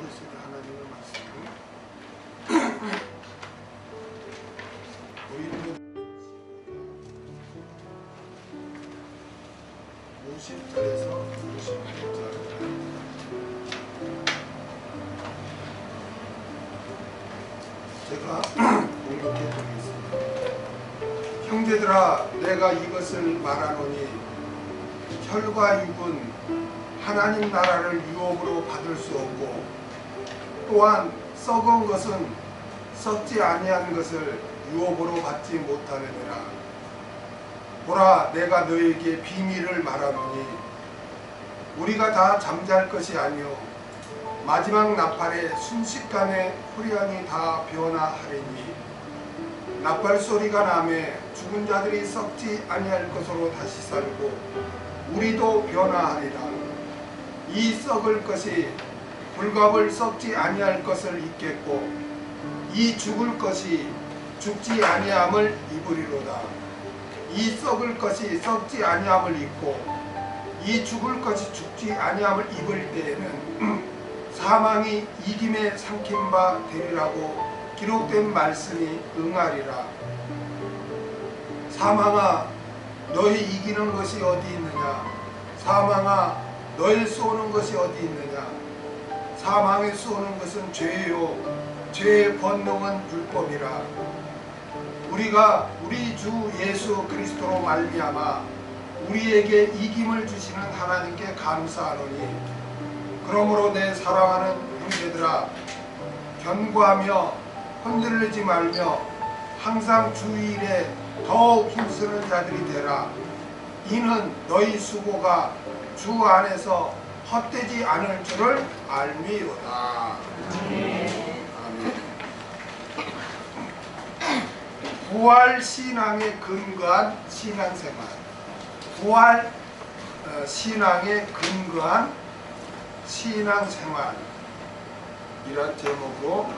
받으시는 하나님의 말씀을 우리는 50절에서 58절 제가 공독해 드리겠습니다. 형제들아, 내가 이것을 말하노니 혈과 육은 하나님 나라를 유업으로 받을 수 없고, 또한 썩은 것은 썩지 아니한 것을 유업으로 받지 못하느니라. 보라, 내가 너에게 비밀을 말하노니 우리가 다 잠잘 것이 아니요 마지막 나팔에 순식간에 후련이 다 변화하리니, 나팔 소리가 나매 죽은 자들이 썩지 아니할 것으로 다시 살고 우리도 변화하리라. 이 썩을 것이 불갑을 썩지 아니할 것을 입겠고, 이 죽을 것이 죽지 아니함을 입으리로다. 이 썩을 것이 썩지 아니함을 입고 이 죽을 것이 죽지 아니함을 입을 때에는 사망이 이김에 삼킨 바 되리라고 기록된 말씀이 응하리라. 사망아, 너희 이기는 것이 어디 있느냐? 사망아, 너희 쏘는 것이 어디 있느냐? 사망에 쏘는 것은 죄요, 죄의 권능은 율법이라. 우리가 우리 주 예수 그리스도로 말미암아 우리에게 이김을 주시는 하나님께 감사하노니, 그러므로 내 사랑하는 형제들아, 견고하며 흔들리지 말며 항상 주일에 더욱 힘쓰는 자들이 되라. 이는 너희 수고가 주 안에서 헛되지 않을 줄을 알미로다. 아멘. 부활 신앙에 근거한 신앙생활, 부활 신앙에 근거한 신앙생활, 이런 제목으로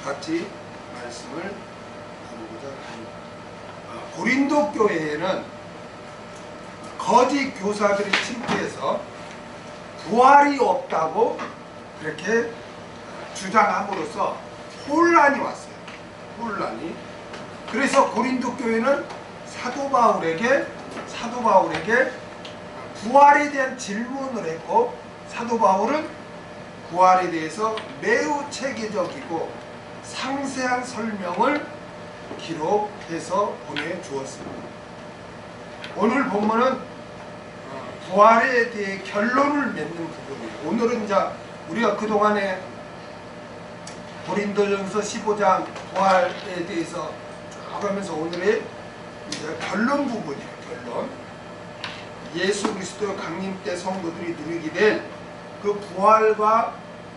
같이 말씀을 나누고자 합니다. 고린도 교회에는 거짓 교사들이 침투해서 부활이 없다고 그렇게 주장함으로써 혼란이 왔어요. 혼란이. 그래서 고린도 교회는 사도 바울에게 부활에 대한 질문을 했고, 사도 바울은 부활에 대해서 매우 체계적이고 상세한 설명을 기록해서 보내주었습니다. 오늘 본문은 부활에 대해 결론을 맺는 부분이에요. 오늘은 이제 우리가 그동안에 고린도전서 15장 부활에 대해서 쭉 하면서 오늘의 이제 결론 부분이에요. 결론. 예수 그리스도 강림 때 성도들이 누리게 될 그 부활과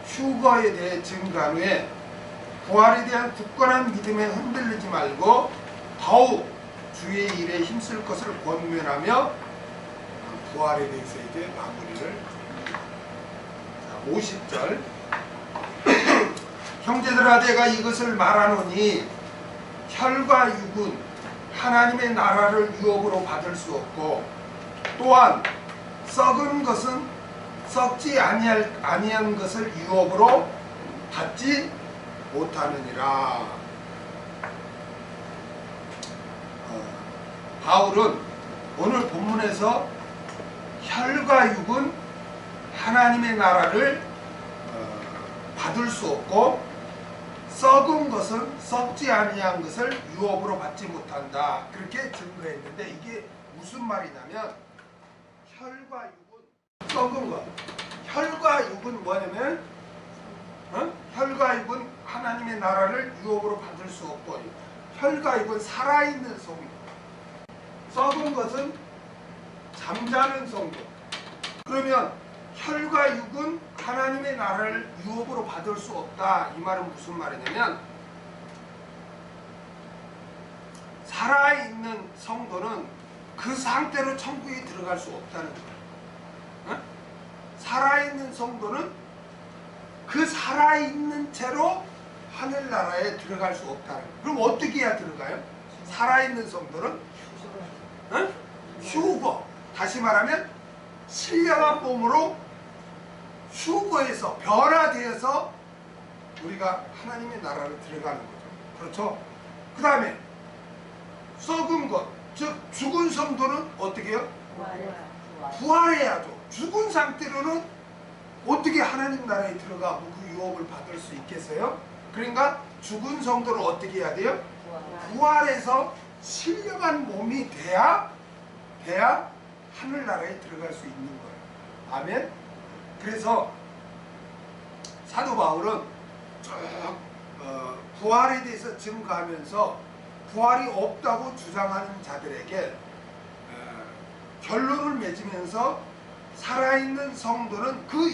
휴거에 대해 증거한 후에 부활에 대한 굳건한 믿음에 흔들리지 말고 더욱 주의 일에 힘쓸 것을 권면하며 부활에 대해서 이제 마무리를. 50절 형제들아, 내가 이것을 말하노니 혈과 육은 하나님의 나라를 유업으로 받을 수 없고, 또한 썩은 것은 썩지 아니한 것을 유업으로 받지 못하느니라. 바울은 오늘 본문에서 혈과 육은 하나님의 나라를 받을 수 없고, 썩은 것은 썩지 아니한 것을 유업으로 받지 못한다, 그렇게 증거했는데, 이게 무슨 말이냐면 혈과 육은 썩은 것, 혈과 육은 뭐냐면 혈과 육은 하나님의 나라를 유업으로 받을 수 없고, 혈과 육은 살아있는 성도, 썩은 것은 잠자는 성도. 그러면 혈과 육은 하나님의 나라를 유업으로 받을 수 없다, 이 말은 무슨 말이냐면 살아있는 성도는 그 상태로 천국에 들어갈 수 없다는 거예요. 살아있는 성도는 그 살아있는 채로 하늘나라에 들어갈 수 없다는 거예요. 그럼 어떻게 해야 들어가요? 살아있는 성도는 휴거, 다시 말하면 신령한 몸으로 휴거에서 변화되어서 우리가 하나님의 나라로 들어가는 거죠. 그렇죠? 그 다음에 썩은 것, 즉 죽은 성도는 어떻게 해요? 부활해야죠. 죽은 상태로는 어떻게 하나님 나라에 들어가고 그 유업을 받을 수 있겠어요? 그러니까 죽은 성도를 어떻게 해야 돼요? 부활해서 신령한 몸이 돼야 하늘나라에 들어갈 수 있는 거예요. 아멘? 그래서 사도 바울은 쭉 부활에 대해서 증거하면서 부활이 없다고 주장하는 자들에게 결론을 맺으면서 살아있는 성도는 그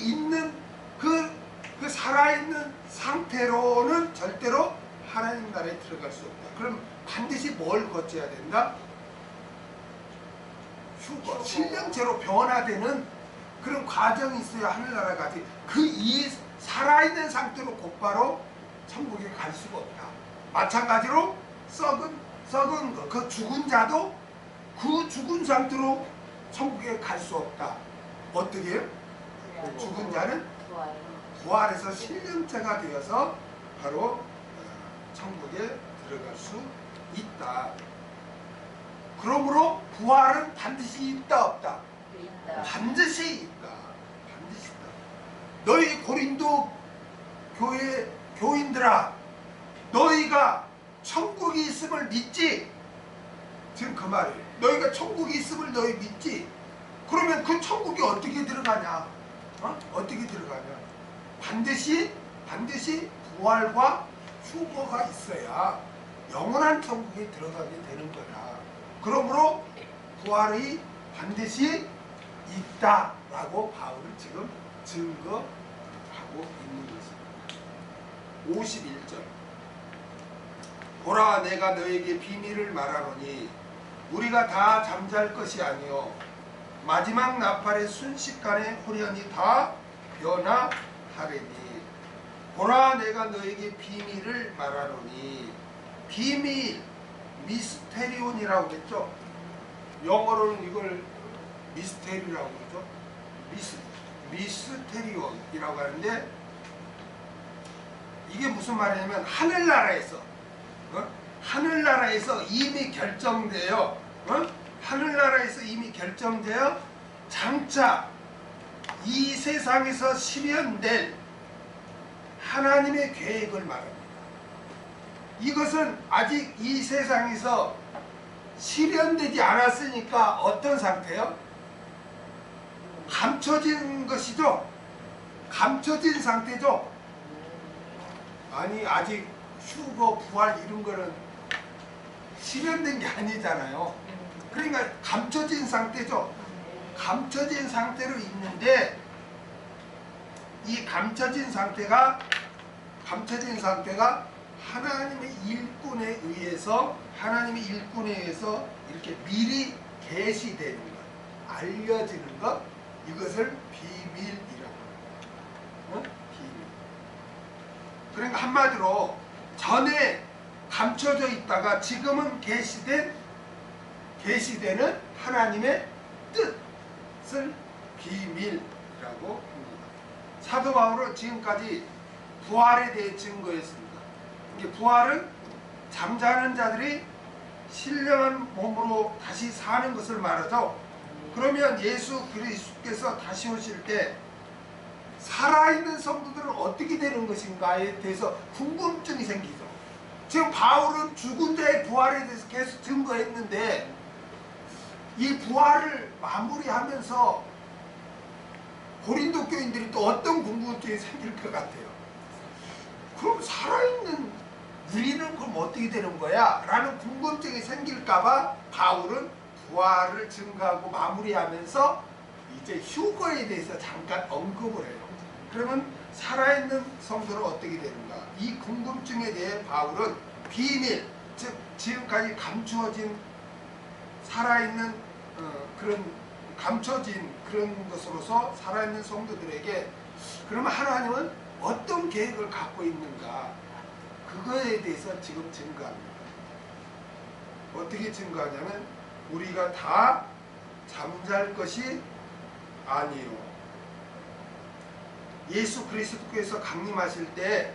살아있는 상태로는 절대로 하나님 나라에 들어갈 수 없다. 그럼 반드시 뭘 거쳐야 된다? 휴거, 신령체로 변화되는 그런 과정이 있어야 하늘나라 가지. 이 살아있는 상태로 곧바로 천국에 갈 수가 없다. 마찬가지로 썩은 거, 그 죽은 자도 그 죽은 상태로 천국에 갈 수 없다. 어떻게 해요? 죽은 자는 부활해서 신령체가 되어서 바로 천국에 들어갈 수 있다. 그러므로 부활은 반드시 있다 없다? 반드시 있다. 반드시 있다. 너희 고린도 교회 교인들아, 너희가 천국이 있음을 믿지? 지금 그 말이에요. 너희가 천국이 있음을 너희 믿지? 그러면 그 천국이 어떻게 들어가냐? 어떻게 들어가냐? 반드시 부활과 휴거가 있어야 영원한 천국에 들어가게 되는 거다. 그러므로 부활이 반드시 있다라고 바울은 지금 증거하고 있는 것입니다. 51절. 보라, 내가 너에게 비밀을 말하노니 우리가 다 잠잘 것이 아니요 마지막 나팔의 순식간에 후련히 다 변화하리니. 보라, 내가 너에게 비밀을 말하노니. 비밀, 미스테리온이라고 그랬죠. 영어로는 이걸 미스테리라고 그러죠. 미스테리온이라고 하는데 이게 무슨 말이냐면 하늘나라에서 이미 결정되어 하늘나라에서 이미 결정되어 장차 이 세상에서 실현될 하나님의 계획을 말합니다. 이것은 아직 이 세상에서 실현되지 않았으니까 어떤 상태요? 감춰진 것이죠? 감춰진 상태죠? 아니, 아직 휴거, 부활 이런 거는 실현된 게 아니잖아요. 그러니까 감춰진 상태죠. 감춰진 상태로 있는데 이 감춰진 상태가 하나님의 일꾼에 의해서 이렇게 미리 계시되는 것, 알려지는 것, 이것을 비밀이라고 합니다. 비밀. 그러니까 한마디로 전에 감춰져 있다가 지금은 계시되는 하나님의 뜻을 비밀이라고 합니다. 사도 바울은 지금까지 부활에 대해 증거했습니다. 이게 부활은 잠자는 자들이 신령한 몸으로 다시 사는 것을 말하죠. 그러면 예수 그리스도께서 다시 오실 때 살아있는 성도들은 어떻게 되는 것인가에 대해서 궁금증이 생기죠. 지금 바울은 죽은 자의 부활에 대해서 계속 증거했는데 이 부활을 마무리하면서 고린도 교인들이 또 어떤 궁금증이 생길 것 같아요. 그럼 살아있는 우리는 그럼 어떻게 되는 거야? 라는 궁금증이 생길까봐 바울은 부활을 증거하고 마무리하면서 이제 휴거에 대해서 잠깐 언급을 해요. 그러면 살아있는 성도는 어떻게 되는가? 이 궁금증에 대해 바울은 비밀, 즉 지금까지 감추어진 살아있는 그런 감춰진 그런 것으로서 살아있는 성도들에게 그러면 하나님은 어떤 계획을 갖고 있는가? 그거에 대해서 지금 증거합니다. 어떻게 증거하냐면 우리가 다 잠잘 것이 아니요 예수 그리스도께서 강림하실 때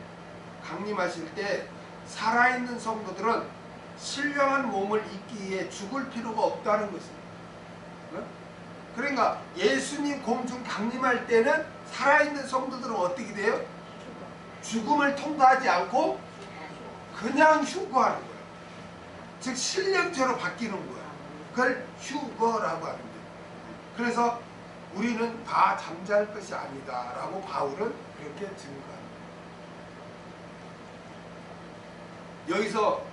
살아있는 성도들은 신령한 몸을 입기 위해 죽을 필요가 없다는 것입니다. 그러니까 예수님 공중 강림할 때는 살아있는 성도들은 어떻게 돼요? 죽음을 통과하지 않고 그냥 휴거하는 거예요. 즉 신령체로 바뀌는 거예요. 그걸 휴거라고 하는데, 그래서 우리는 다 잠잘 것이 아니다 라고 바울은 그렇게 증거합니다. 여기서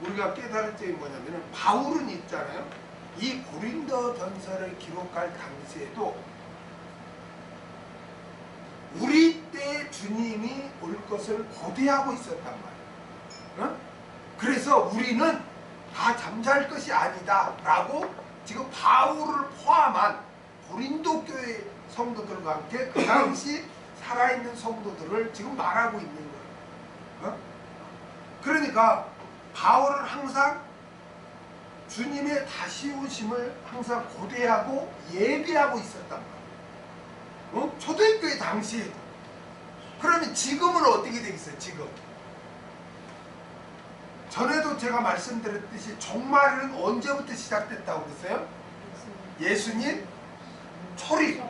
우리가 깨달을 점이 뭐냐면, 바울은 있잖아요, 이 고린도 전서를 기록할 당시에도 우리 때 주님이 올 것을 고대하고 있었단 말이에요. 그래서 우리는 다 잠잘 것이 아니다 라고 지금 바울을 포함한 고린도 교회 성도들과 함께 그 당시 살아있는 성도들을 지금 말하고 있는 거예요. 그러니까 바울은 항상 주님의 다시 오심을 항상 고대하고 예비하고 있었단 말이에요. 초대교회 당시에도. 그러면 지금은 어떻게 되겠어요? 지금 전에도 제가 말씀드렸듯이 종말은 언제부터 시작됐다고 그랬어요? 예수님 초림,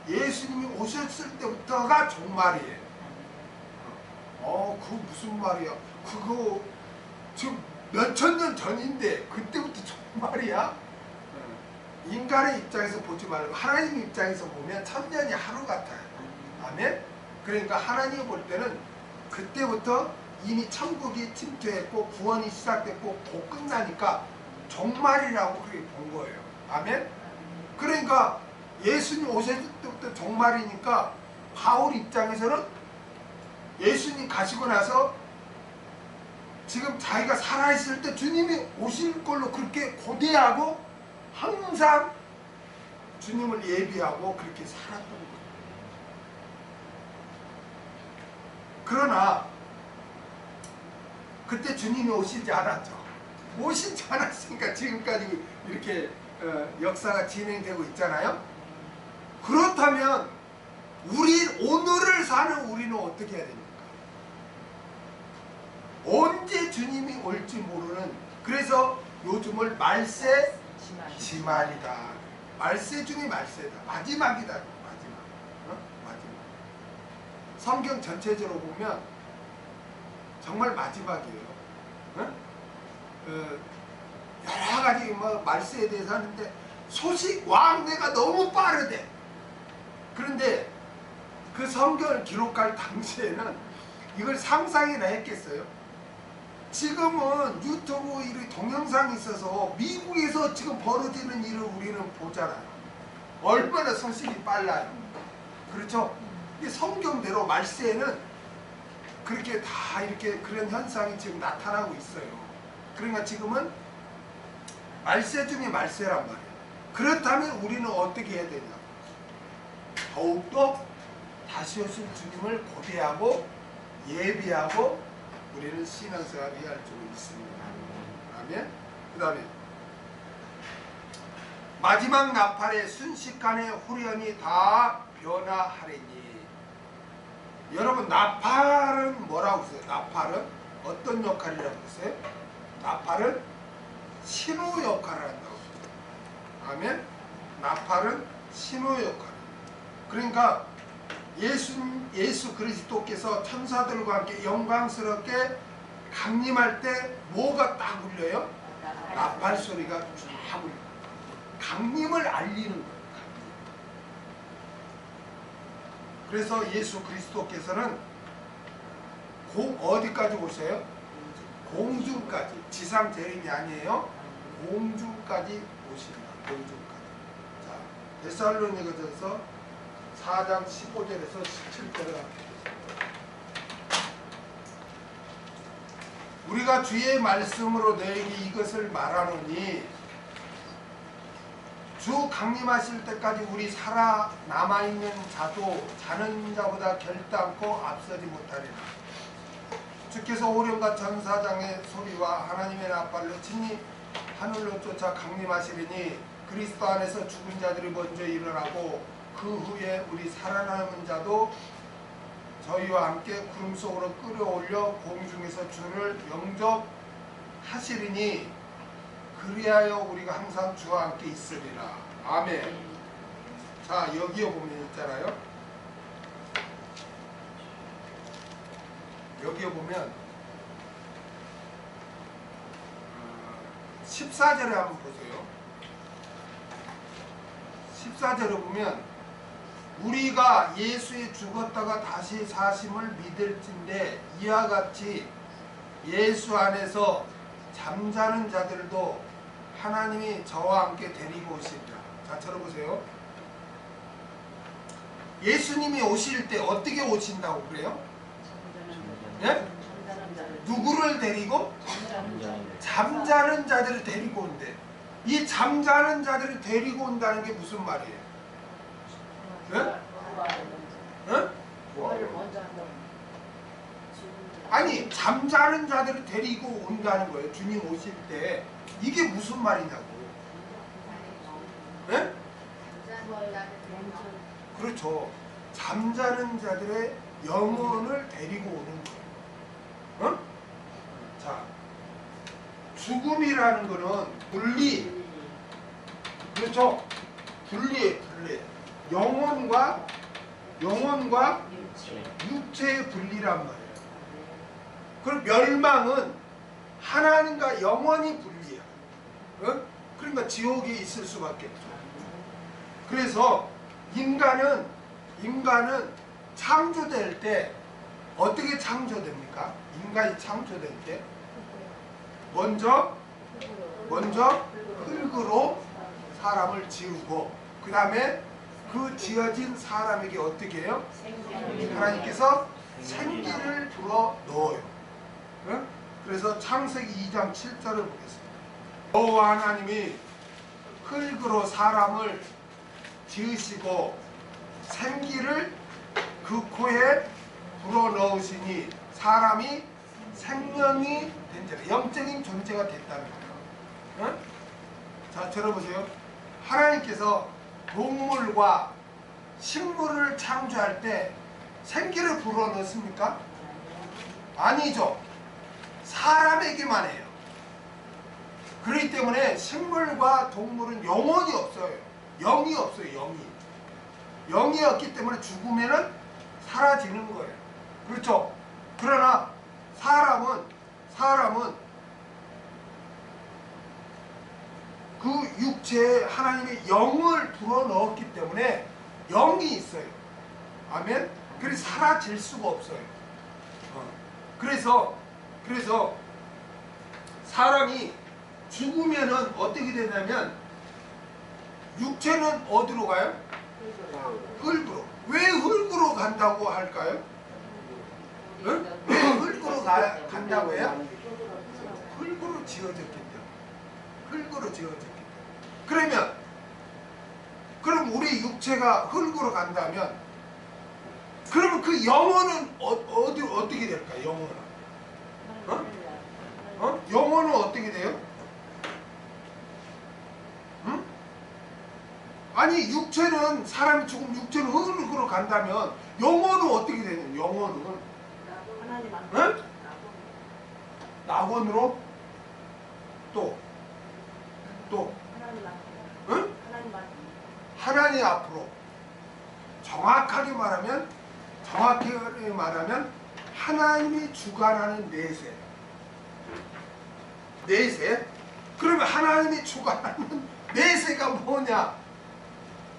예수님이 오셨을 때부터가 종말이에요. 그 무슨 말이야? 그거 지금 몇천 년 전인데 그때부터 종말이야? 인간의 입장에서 보지 말고 하나님 입장에서 보면 천년이 하루 같아요. 아멘? 그러니까 하나님이 볼 때는 그때부터 이미 천국이 침투했고 구원이 시작됐고 곧 끝나니까 종말이라고 그렇게 본 거예요. 아멘? 그러니까 예수님 오셨을 때부터 종말이니까 바울 입장에서는 예수님 가시고 나서 지금 자기가 살아있을 때 주님이 오실 걸로 그렇게 고대하고 항상 주님을 예비하고 그렇게 살았던 거예요. 그러나 그때 주님이 오시지 않았죠. 오시지 않았으니까 지금까지 이렇게 역사가 진행되고 있잖아요. 그렇다면 오늘을 사는 우리는 어떻게 해야 됩니까? 언제 주님이 올지 모르는, 그래서 요즘을 말세 지말이다. 말세 중에 말세다. 마지막이다. 마지막. 성경 전체적으로 보면 정말 마지막이에요. 여러 가지 말세에 대해서 하는데 소식 왕래가 너무 빠르대. 그런데 그 성경을 기록할 당시에는 이걸 상상이나 했겠어요? 지금은 유튜브 동영상이 있어서 미국에서 지금 벌어지는 일을 우리는 보잖아요. 얼마나 소식이 빨라요. 그렇죠? 이 성경대로 말세에는 그렇게 다 이렇게 그런 현상이 지금 나타나고 있어요. 그러니까 지금은 말세 중에 말세란 말이에요. 그렇다면 우리는 어떻게 해야 되냐? 더욱더 다시 오실 주님을 고대하고 예비하고 우리는 신앙생활을 해야 할 줄 믿습니다. 아멘. 그 다음에 마지막 나팔의 순식간에 후련히 다 변화하리니. 여러분, 나팔은 뭐라고 했어요? 나팔은 어떤 역할이라고 했어요? 나팔은 신호 역할을 한다고 했어요. 아멘. 나팔은 신호 역할. 그러니까 예수 그리스도께서 천사들과 함께 영광스럽게 강림할 때 뭐가 딱 울려요? 나팔 소리가 쫙 울려요. 강림을 알리는 거예요. 그래서 예수 그리스도께서는 어디까지 오세요? 공중까지. 지상 재림이 아니에요. 공중까지 오십니다. 공중까지. 자, 데살로니가전서 4장 15절에서 17절에 우리가 주의 말씀으로 너에게 이것을 말하노니 주 강림하실 때까지 우리 살아 남아있는 자도 자는 자보다 결단코 앞서지 못하리라. 주께서 오련과 천사장의 소리와 하나님의 나팔로 친히 하늘로 쫓아 강림하시리니 그리스도 안에서 죽은 자들이 먼저 일어나고 그 후에 우리 살아남은 자도 저희와 함께 구름 속으로 끌어올려 공중에서 주를 영접하시리니 그리하여 우리가 항상 주와 함께 있으리라. 아멘. 자, 여기에 보면 있잖아요. 여기에 보면 14절에 한번 보세요. 14절에 보면 우리가 예수의 죽었다가 다시 사심을 믿을진대 이와 같이 예수 안에서 잠자는 자들도 하나님이 저와 함께 데리고 오시리라. 자, 들어보세요. 예수님이 오실 때 어떻게 오신다고 그래요? 예? 누구를 데리고? 잠자는 자들을 데리고 온대. 이 잠자는 자들을 데리고 온다는 게 무슨 말이에요? 예? 예? 아니, 잠자는 자들을 데리고 온다는 거예요. 주님 오실 때. 이게 무슨 말이냐고. 예? 그렇죠. 잠자는 자들의 영혼을 데리고 오는 거예요. 어? 자, 죽음이라는 거는 분리. 그렇죠? 분리예요, 분리. 영혼과 육체의 분리란 말이에요. 그럼 멸망은 하나님과 영원히 분리야. 어? 그러니까 지옥에 있을 수밖에 없죠. 그래서 인간은 창조될 때 어떻게 창조됩니까? 인간이 창조될 때 먼저 흙으로 사람을 지우고 그 다음에 그 지어진 사람에게 어떻게 해요? 하나님께서 생기를 불어 넣어요. 어? 그래서 창세기 2장 7절을 보겠습니다. 여호와 하나님이 흙으로 사람을 지으시고 생기를 그 코에 불어넣으시니 사람이 생명이 된 자가 영적인 존재가 됐다는 거예요. 어? 자, 들어보세요. 하나님께서 동물과 식물을 창조할 때 생기를 불어넣습니까? 아니죠. 사람에게만 해요. 그렇기 때문에 식물과 동물은 영혼이 없어요. 영이 없어요. 영이 없기 때문에 죽으면은 사라지는 거예요. 그렇죠? 그러나 사람은 그 육체에 하나님의 영을 불어넣었기 때문에 영이 있어요. 아멘? 그래서 사라질 수가 없어요. 그래서 사람이 죽으면은 어떻게 되냐면 육체는 어디로 가요? 흙으로. 왜 흙으로 간다고 할까요? 응? 왜 흙으로 간다고 해요? 흙으로 지어졌기 때문에. 흙으로 지어졌기 때문에. 그럼 우리 육체가 흙으로 간다면 그러면 그 영혼은 어떻게 될까요? 영혼은? 영혼은 어떻게 돼요? 응? 아니, 육체는 사람이 죽으면 육체는 흙으로 간다면 영혼은 어떻게 되는? 영혼은 응? 낙원으로 또 응? 하나님 앞으로 정확하게 말하면 하나님이 주관하는 내세. 그러면 하나님이 주관하는 내세가 뭐냐?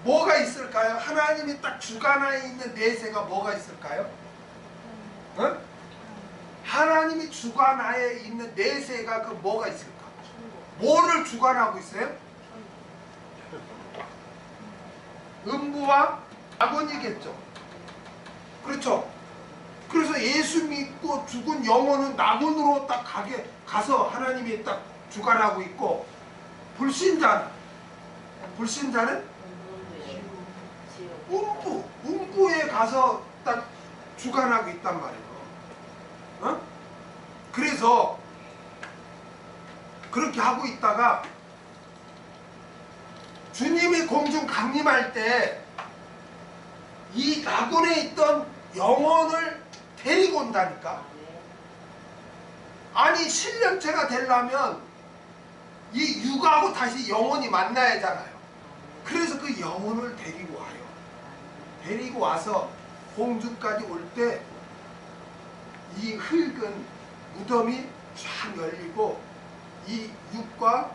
뭐가 있을까요? 하나님이 딱 주관하에 있는 내세가 뭐가 있을까요? 어? 하나님이 주관하에 있는 내세가 그 뭐가 있을까? 뭐를 주관하고 있어요? 음부와 낙원이겠죠. 그렇죠? 그래서 예수 믿고 죽은 영혼은 낙원으로 딱 가서 하나님이 딱 주관하고 있고, 불신자는 음부에 가서 딱 주관하고 있단 말이에요. 어? 그래서 그렇게 하고 있다가 주님이 공중 강림할 때 이 낙원에 있던 영혼을 데리고 온다니까. 아니 신령체가 되려면 이 육하고 다시 영혼이 만나야 하잖아요. 그래서 그 영혼을 데리고 와요. 데리고 와서 공중까지 올 때 이 흙은 무덤이 쫙 열리고 이 육과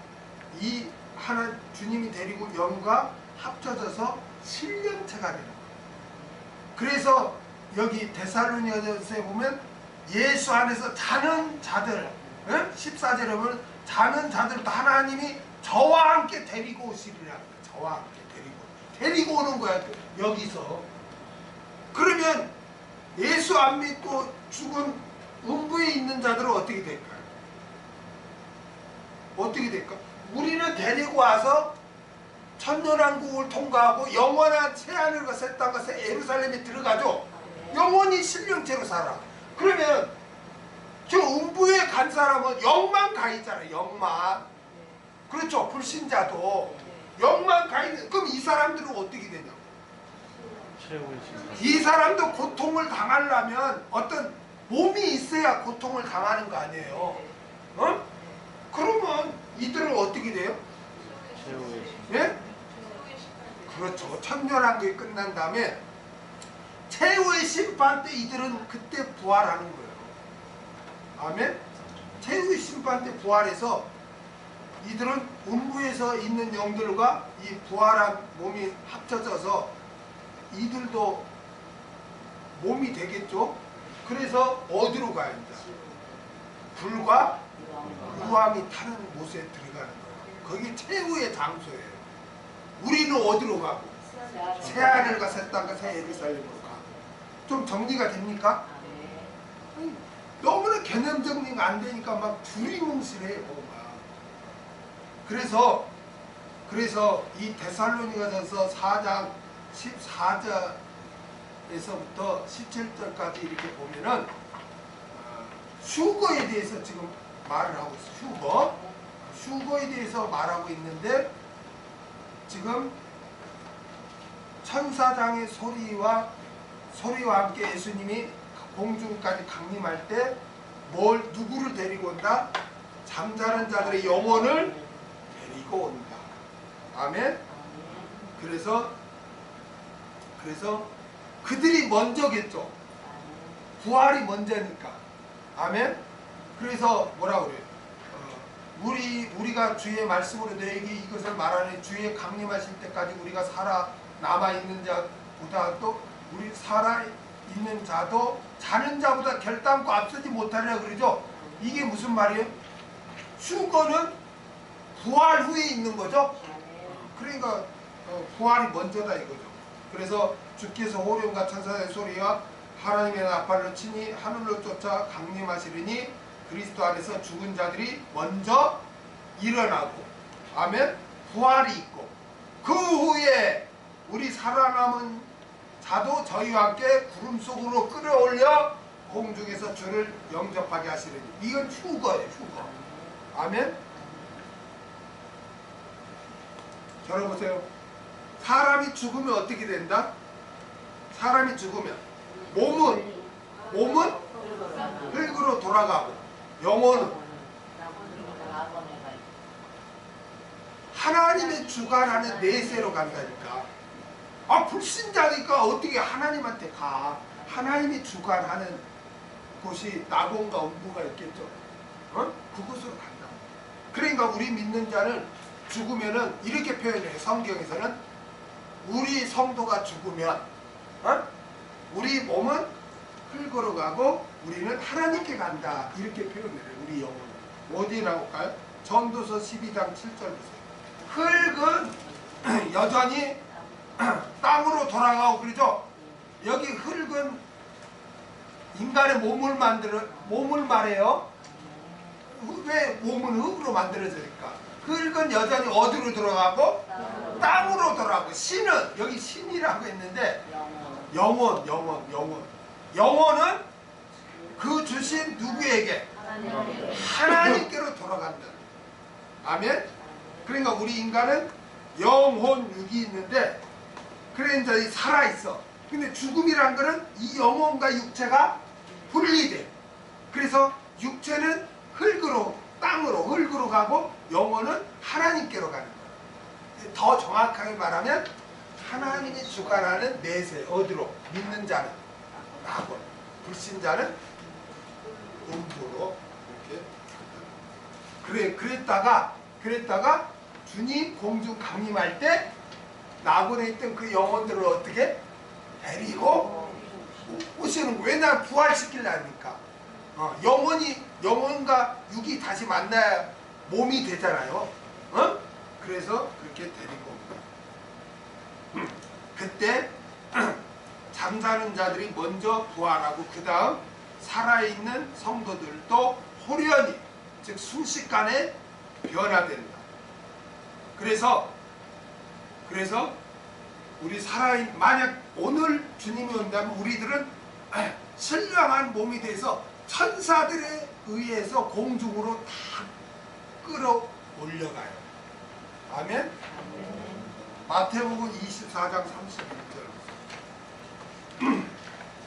이 하나 주님이 데리고 온 영과 합쳐져서 신령체가 되는 거예요. 그래서 여기 데살로니가서에 보면 예수 안에서 자는 자들, 14절에 보면 자는 자들도 하나님이 저와 함께 데리고 오시리라. 저와 함께 데리고 오는 거야. 여기서. 그러면 예수 안 믿고 죽은 음부에 있는 자들은 어떻게 될까요? 어떻게 될까? 우리는 데리고 와서 천년왕국을 통과하고 영원한 새하늘과 새 땅과 새 예루살렘에 들어가죠. 영원히 신령체로 살아. 그러면 저 음부에 간 사람은 영만 가 있잖아요. 영만. 그렇죠. 불신자도 영만 가 있는. 그럼 이 사람들은 어떻게 되냐고. 이 사람도 고통을 당하려면 어떤 몸이 있어야 고통을 당하는 거 아니에요. 어? 그러면 이들은 어떻게 돼요? 예? 그렇죠. 천년왕국이 끝난 다음에 최후의 심판 때 이들은 그때 부활하는 거예요. 아멘? 최후의 심판 때 부활해서 이들은 음부에서 있는 영들과 이 부활한 몸이 합쳐져서 이들도 몸이 되겠죠. 그래서 어디로 가야 합니다. 불과 유황이 타는 곳에 들어가는 거예요. 거기 최후의 장소예요. 우리는 어디로 가고? 새하늘과 새 땅과 새 예루살렘으로 가고. 좀 정리가 됩니까? 아니, 너무나 개념 정리가 안 되니까 막 두리뭉실해요. 막. 그래서 이 데살로니가전서 4장 14절에서부터 17절까지 이렇게 보면은 휴거에 대해서 지금 말을 하고 있어요. 휴거에 대해서 말하고 있는데 지금 천사장의 소리와 함께 예수님이 공중까지 강림할 때 누구를 데리고 온다? 잠자는 자들의 영혼을 데리고 온다. 아멘. 그래서 그들이 먼저겠죠. 부활이 먼저니까. 아멘. 그래서 뭐라 그래요? 우리가 주의 말씀으로 너에게 이것을 말하는 주의 강림하실 때까지 우리가 살아남아 있는 자보다 또 우리 살아 있는 자도 자는 자보다 결단코 앞서지 못하리라 그러죠. 이게 무슨 말이에요? 휴거는 부활 후에 있는 거죠. 그러니까 부활이 먼저다 이거죠. 그래서 주께서 호령과 천사의 소리와 하나님의 나팔로 치니 하늘로 쫓아 강림하시리니 그리스도 안에서 죽은 자들이 먼저 일어나고 아멘. 부활이 있고 그 후에 우리 살아남은 자도 저희와 함께 구름 속으로 끌어올려 공중에서 주를 영접하게 하시리니 이건 휴거예요. 휴거. 아멘. 들어보세요. 사람이 죽으면 어떻게 된다? 사람이 죽으면 몸은 흙으로 돌아가고 영혼은 하나님의 주관하는 내세로 간다니까. 아 불신자니까 어떻게 하나님한테 가. 하나님이 주관하는 곳이 낙원과 음부가 있겠죠. 그곳으로 간다. 그러니까 우리 믿는 자는 죽으면은 이렇게 표현해요. 성경에서는 우리 성도가 죽으면 우리 몸은 흙으로 가고 우리는 하나님께 간다. 이렇게 표현해요. 우리 영혼은. 어디에 나올까요? 전도서 12장 7절 보세요. 흙은 여전히 땅으로 돌아가고 그러죠. 여기 흙은 인간의 몸을 말해요. 왜 몸은 흙으로 만들어질까? 흙은 여전히 어디로 들어가고? 땅으로 돌아가고. 신은 여기 신이라고 했는데 영혼은 그 주신 누구에게? 하나님께로 돌아간다. 아멘. 그러니까 우리 인간은 영혼 육이 있는데 그래 이제 살아있어. 근데 죽음이란 거는 이 영혼과 육체가 분리돼. 그래서 육체는 흙으로, 땅으로, 흙으로 가고 영혼은 하나님께로 가는 거예요. 더 정확하게 말하면 하나님이 주관하는 내세, 어디로? 믿는 자는 낙원, 불신자는 음부로 이렇게. 그랬다가 주님 공중 강림할 때 낙원에 있던 그 영혼들을 어떻게 데리고 오시는 거예요. 왜냐하면 부활시키려니까. 영혼과 육이 다시 만나야 몸이 되잖아요. 그래서 그렇게 데리고 옵니다. 그때 잠자는 자들이 먼저 부활하고 그 다음 살아있는 성도들도 호련히, 즉 순식간에 변화된다. 그래서 우리 만약 오늘 주님이 온다면 우리들은 신령한 몸이 돼서 천사들에 의해서 공중으로 다 끌어올려가요. 아멘. 마태복음 24장 31절.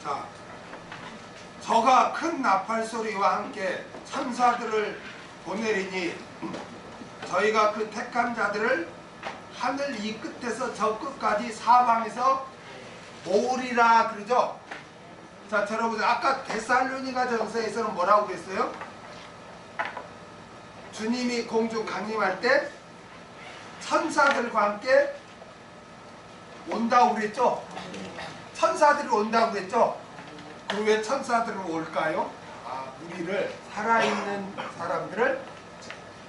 자, 저가 큰 나팔 소리와 함께 천사들을 보내리니 저희가 그 택한 자들을 하늘 이 끝에서 저 끝까지 사방에서 모으리라 그러죠. 자, 여러분 아까 데살로니가 전서에서는 뭐라고 그랬어요? 주님이 공중 강림할 때 천사들과 함께 온다고 그랬죠. 천사들이 온다고 그랬죠. 그럼 왜 천사들은 올까요? 우리를, 살아있는 사람들을,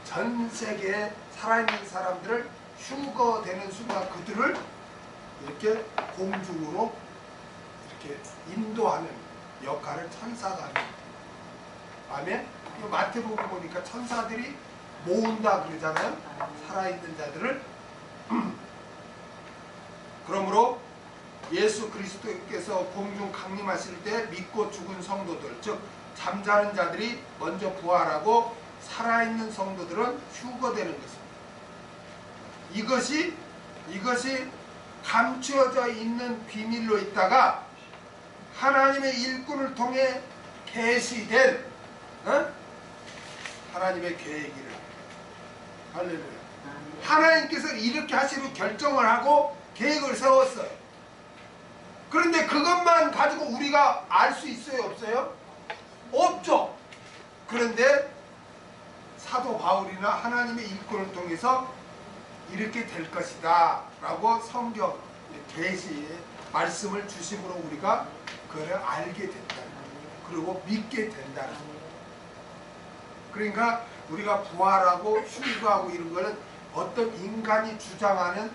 전 세계에 살아있는 사람들을 휴거되는 순간 그들을 이렇게 공중으로 이렇게 인도하는 역할을 천사가 합니다. 아멘? 마태복음 보니까 천사들이 모은다 그러잖아요. 살아있는 자들을. 그러므로 예수 그리스도께서 공중 강림하실 때 믿고 죽은 성도들, 즉 잠자는 자들이 먼저 부활하고 살아있는 성도들은 휴거되는 것입니다. 이것이 감추어져 있는 비밀로 있다가 하나님의 일꾼을 통해 계시된 하나님의 계획이래. 할렐루야. 하나님께서 이렇게 하시로 결정을 하고 계획을 세웠어요. 그런데 그것만 가지고 우리가 알 수 있어요, 없어요? 없죠. 그런데 사도 바울이나 하나님의 일꾼을 통해서 이렇게 될 것이다 라고 성경 계시의 말씀을 주심으로 우리가 그걸 알게 된다는 거예요. 그리고 믿게 된다는 거예요. 그러니까 우리가 부활하고 휴거하고 이런 거는 어떤 인간이 주장하는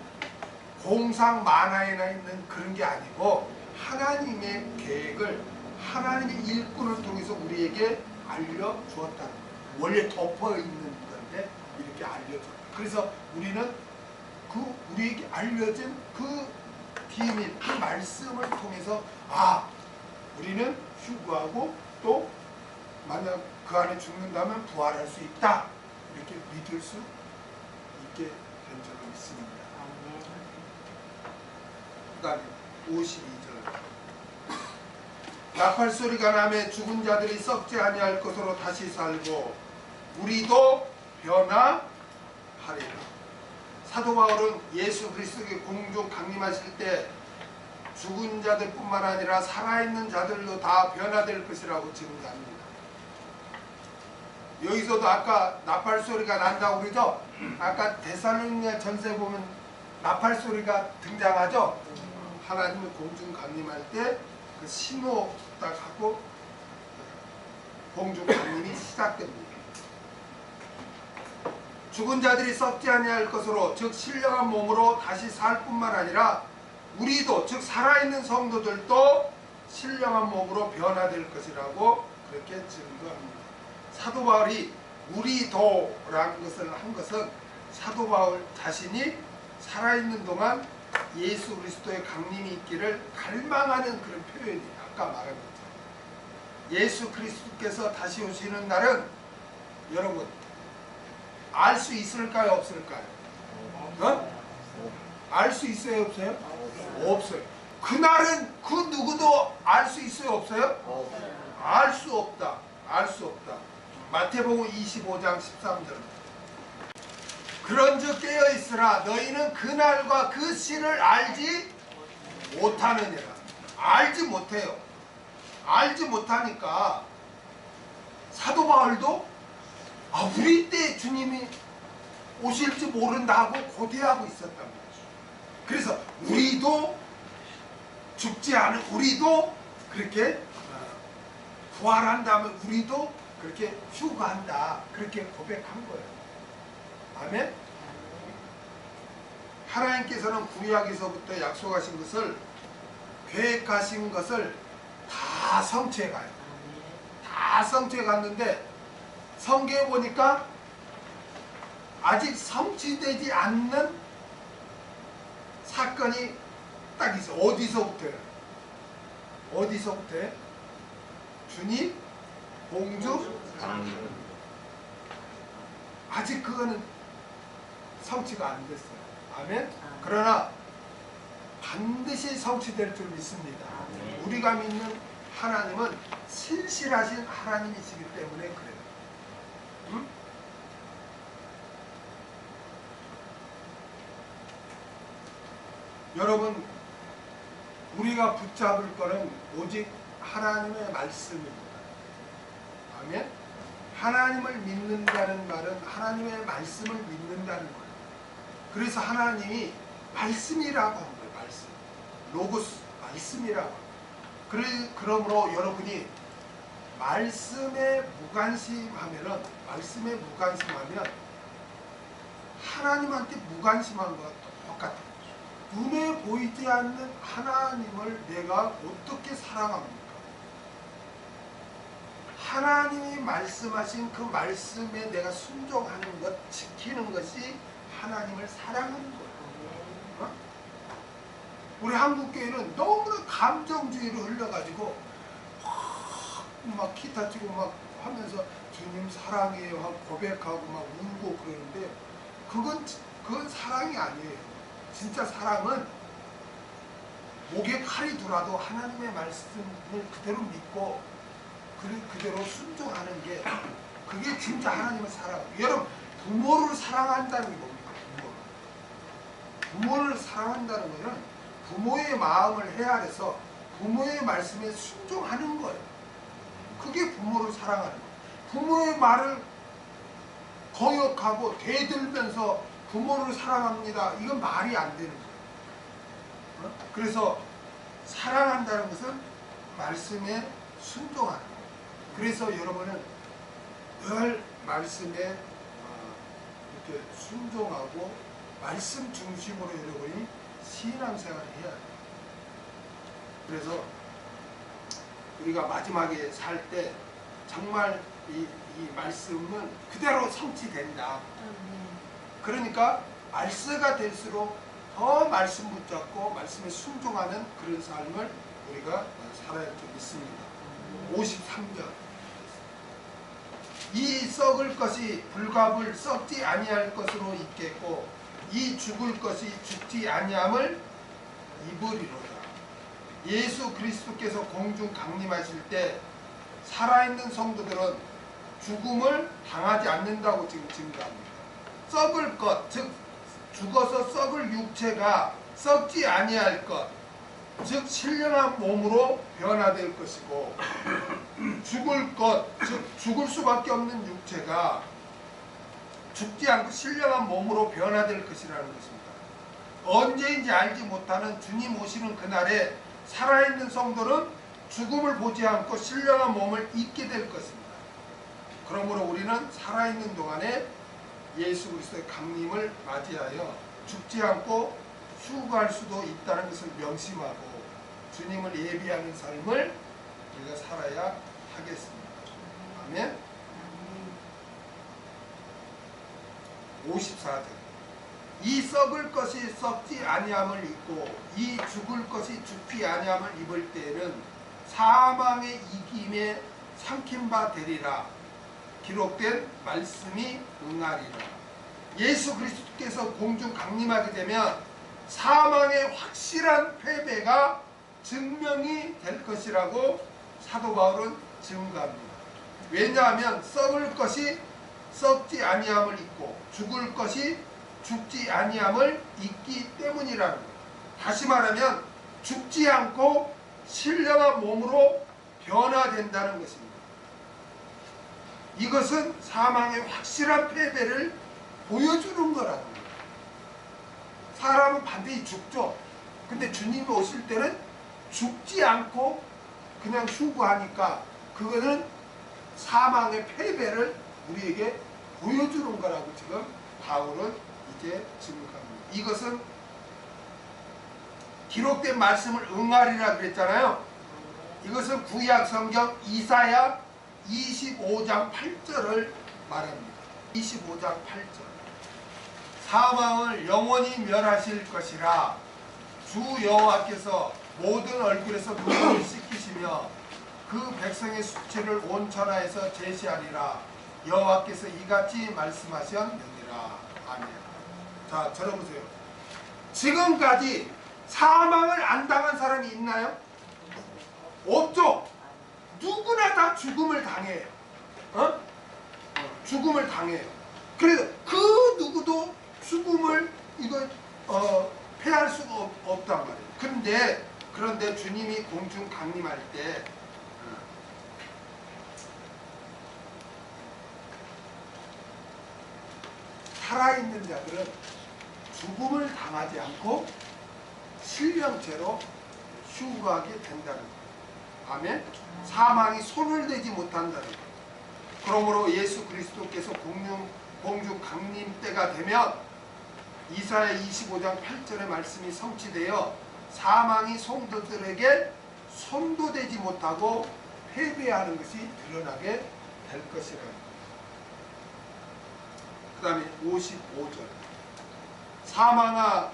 공상 만화에나 있는 그런 게 아니고 하나님의 계획을 하나님의 일꾼을 통해서 우리에게 알려주었다는 거예요. 원래 덮어있는 건데 이렇게 알려줬다. 그래서 우리는 우리에게 알려진 그 비밀, 그 말씀을 통해서 우리는 휴거하고 또 만약 그 안에 죽는다면 부활할 수 있다. 이렇게 믿을 수 있게 된 적이 있습니다. 그 다음에 52절. 나팔 소리가 나매 죽은 자들이 썩지 아니할 것으로 다시 살고 우리도 변화하리라. 사도 바울은 예수 그리스도의 공중 강림하실 때 죽은 자들뿐만 아니라 살아있는 자들도 다 변화될 것이라고 증거합니다. 여기서도 아까 나팔 소리가 난다고 그러죠? 아까 데살로니가 전서에 보면 나팔 소리가 등장하죠? 하나님의 공중 강림할 때 그 신호 딱 하고 공중 강림이 시작됩니다. 죽은 자들이 썩지 아니할 것으로, 즉 신령한 몸으로 다시 살 뿐만 아니라 우리도, 즉 살아있는 성도들도 신령한 몸으로 변화될 것이라고 그렇게 증거합니다. 사도 바울이 우리도라는 것을 한 것은 사도 바울 자신이 살아있는 동안 예수 그리스도의 강림이 있기를 갈망하는 그런 표현이에요. 아까 말한 것처럼. 예수 그리스도께서 다시 오시는 날은 여러분 알 수 있을까요, 없을까요? 알 수 있어요, 없어요? 없어요. 그날은 그 누구도 알 수 있어요, 없어요? 알 수 없다. 알 수 없다. 마태복음 25장 13절. 그런즉 깨어 있으라. 너희는 그날과 그 시를 알지 못하느니라. 알지 못해요. 알지 못하니까 사도 바울도 우리 때 주님이 오실지 모른다고 고대하고 있었단 말이죠. 그래서 우리도 죽지 않은 우리도 그렇게 부활한 다음에 우리도 그렇게 휴거한다. 그렇게 고백한 거예요. 아멘? 하나님께서는 구약에서부터 약속하신 것을, 계획하신 것을 다 성취해 가요. 다 성취해 갔는데 성경에 보니까 아직 성취되지 않는 사건이 딱 있어. 어디서부터요? 어디서부터요? 주님 공주 아직 그거는 성취가 안 됐어요. 아멘? 그러나 반드시 성취될 줄 믿습니다. 우리가 믿는 하나님은 신실하신 하나님이시기 때문에 그래요. 응? 여러분, 우리가 붙잡을 거는 오직 하나님의 말씀입니다. 아멘? 하나님을 믿는다는 말은 하나님의 말씀을 믿는다는 거예요. 그래서 하나님이 말씀이라고 한 거예요. 말씀. 로고스, 말씀이라고. 그러므로 여러분이 말씀에 무관심하면 하나님한테 무관심한 것과 똑같아요. 눈에 보이지 않는 하나님을 내가 어떻게 사랑합니까? 하나님이 말씀하신 그 말씀에 내가 순종하는 것, 지키는 것이 하나님을 사랑하는 거예요. 어? 우리 한국교회는 너무나 감정주의로 흘러가지고 막 기타 치고 막 하면서 주님 사랑해요 하고 고백하고 막 울고 그러는데 그건 사랑이 아니에요. 진짜 사랑은 목에 칼이 들어도 하나님의 말씀을 그대로 믿고 그대로 순종하는 게 그게 진짜 하나님의 사랑. 여러분, 부모를 사랑한다는 게 뭡니까? 부모를 사랑한다는 것은 부모의 마음을 헤아려서 부모의 말씀에 순종하는 거예요. 그게 부모를 사랑하는 거예요. 부모의 말을 거역하고 대들면서 부모를 사랑합니다. 이건 말이 안 되는 거예요. 그래서 사랑한다는 것은 말씀에 순종하는 거예요. 그래서 여러분은 늘 말씀에 이렇게 순종하고 말씀 중심으로 여러분이 신앙생활을 해야 돼요. 그래서 우리가 마지막에 살 때 정말 이 말씀은 그대로 성취된다. 그러니까 말세가 될수록 더 말씀 붙잡고 말씀에 순종하는 그런 삶을 우리가 살아야 할 줄 믿습니다. 53절. 이 썩을 것이 불갑을 썩지 아니할 것으로 있겠고 이 죽을 것이 죽지 아니함을 입으리로다. 예수 그리스도께서 공중 강림하실 때 살아있는 성도들은 죽음을 당하지 않는다고 지금 증거합니다. 썩을 것, 즉 죽어서 썩을 육체가 썩지 아니할 것, 즉 신령한 몸으로 변화될 것이고 죽을 것, 즉 죽을 수밖에 없는 육체가 죽지 않고 신령한 몸으로 변화될 것이라는 것입니다. 언제인지 알지 못하는 주님 오시는 그날에 살아있는 성도는 죽음을 보지 않고 신령한 몸을 입게 될 것입니다. 그러므로 우리는 살아있는 동안에 예수 그리스도의 강림을 맞이하여 죽지 않고 휴거할 수도 있다는 것을 명심하고 주님을 예비하는 삶을 우리가 살아야 하겠습니다. 아멘. 54절. 이 썩을 것이 썩지 아니함을 입고 이 죽을 것이 죽지 아니함을 입을 때에는 사망의 이김에 삼킨 바 되리라. 기록된 말씀이 응하리라. 예수 그리스도께서 공중 강림하게 되면 사망의 확실한 패배가 증명이 될 것이라고 사도 바울은 증거합니다. 왜냐하면 썩을 것이 썩지 아니함을 잊고 죽을 것이 죽지 아니함을 잊기 때문이라는 거예요. 다시 말하면 죽지 않고 신령한 몸으로 변화된다는 것입니다. 이것은 사망의 확실한 패배를 보여주는 거라는 거예요. 사람은 반드시 죽죠. 근데 주님이 오실 때는 죽지 않고 그냥 휴거하니까 그거는 사망의 패배를 우리에게 보여주는 거라고 지금 바울은 이제 증거합니다. 이것은 기록된 말씀을 응하리라 그랬잖아요. 이것은 구약 성경 이사야 25장 8절을 말합니다. 25장 8절. 사망을 영원히 멸하실 것이라 주 여호와께서 모든 얼굴에서 눈물을 씻기시며 그 백성의 수치를 온 천하에서 제시하리라. 여호와께서 이같이 말씀하셨느니라. 아멘. 자, 들어보세요. 지금까지 사망을 안 당한 사람이 있나요? 없죠. 누구나 다 죽음을 당해요. 죽음을 당해요. 그래서 그 누구도 죽음을 패할 수가 없단 말이에요. 그런데 주님이 공중 강림할 때 살아있는 자들은 죽음을 당하지 않고 신령체로 휴거하게 된다는 거예요. 아멘. 사망이 손을 대지 못한다는 거예요. 그러므로 예수 그리스도께서 공중 강림 때가 되면 이사야 25장 8절의 말씀이 성취되어 사망이 성도들에게 손도 대지 못하고 패배하는 것이 드러나게 될 것이라는 거예요. 그 다음에 55절. 사망아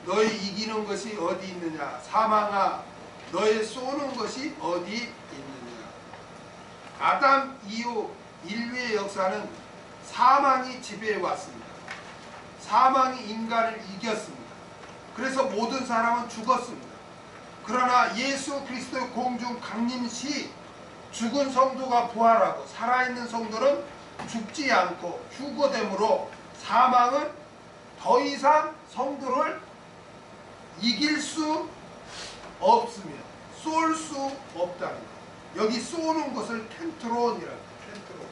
너희 이기는 것이 어디 있느냐. 사망아 너의 쏘는 것이 어디 있느냐. 아담 이후 인류의 역사는 사망이 지배해 왔습니다. 사망이 인간을 이겼습니다. 그래서 모든 사람은 죽었습니다. 그러나 예수 그리스도의 공중 강림 시 죽은 성도가 부활하고 살아있는 성도는 죽지 않고 휴거됨으로 사망은 더 이상 성도를 이길 수 없으며 쏠 수 없다는 것. 여기 쏘는 것을 텐트론이라고 해요. 텐트론.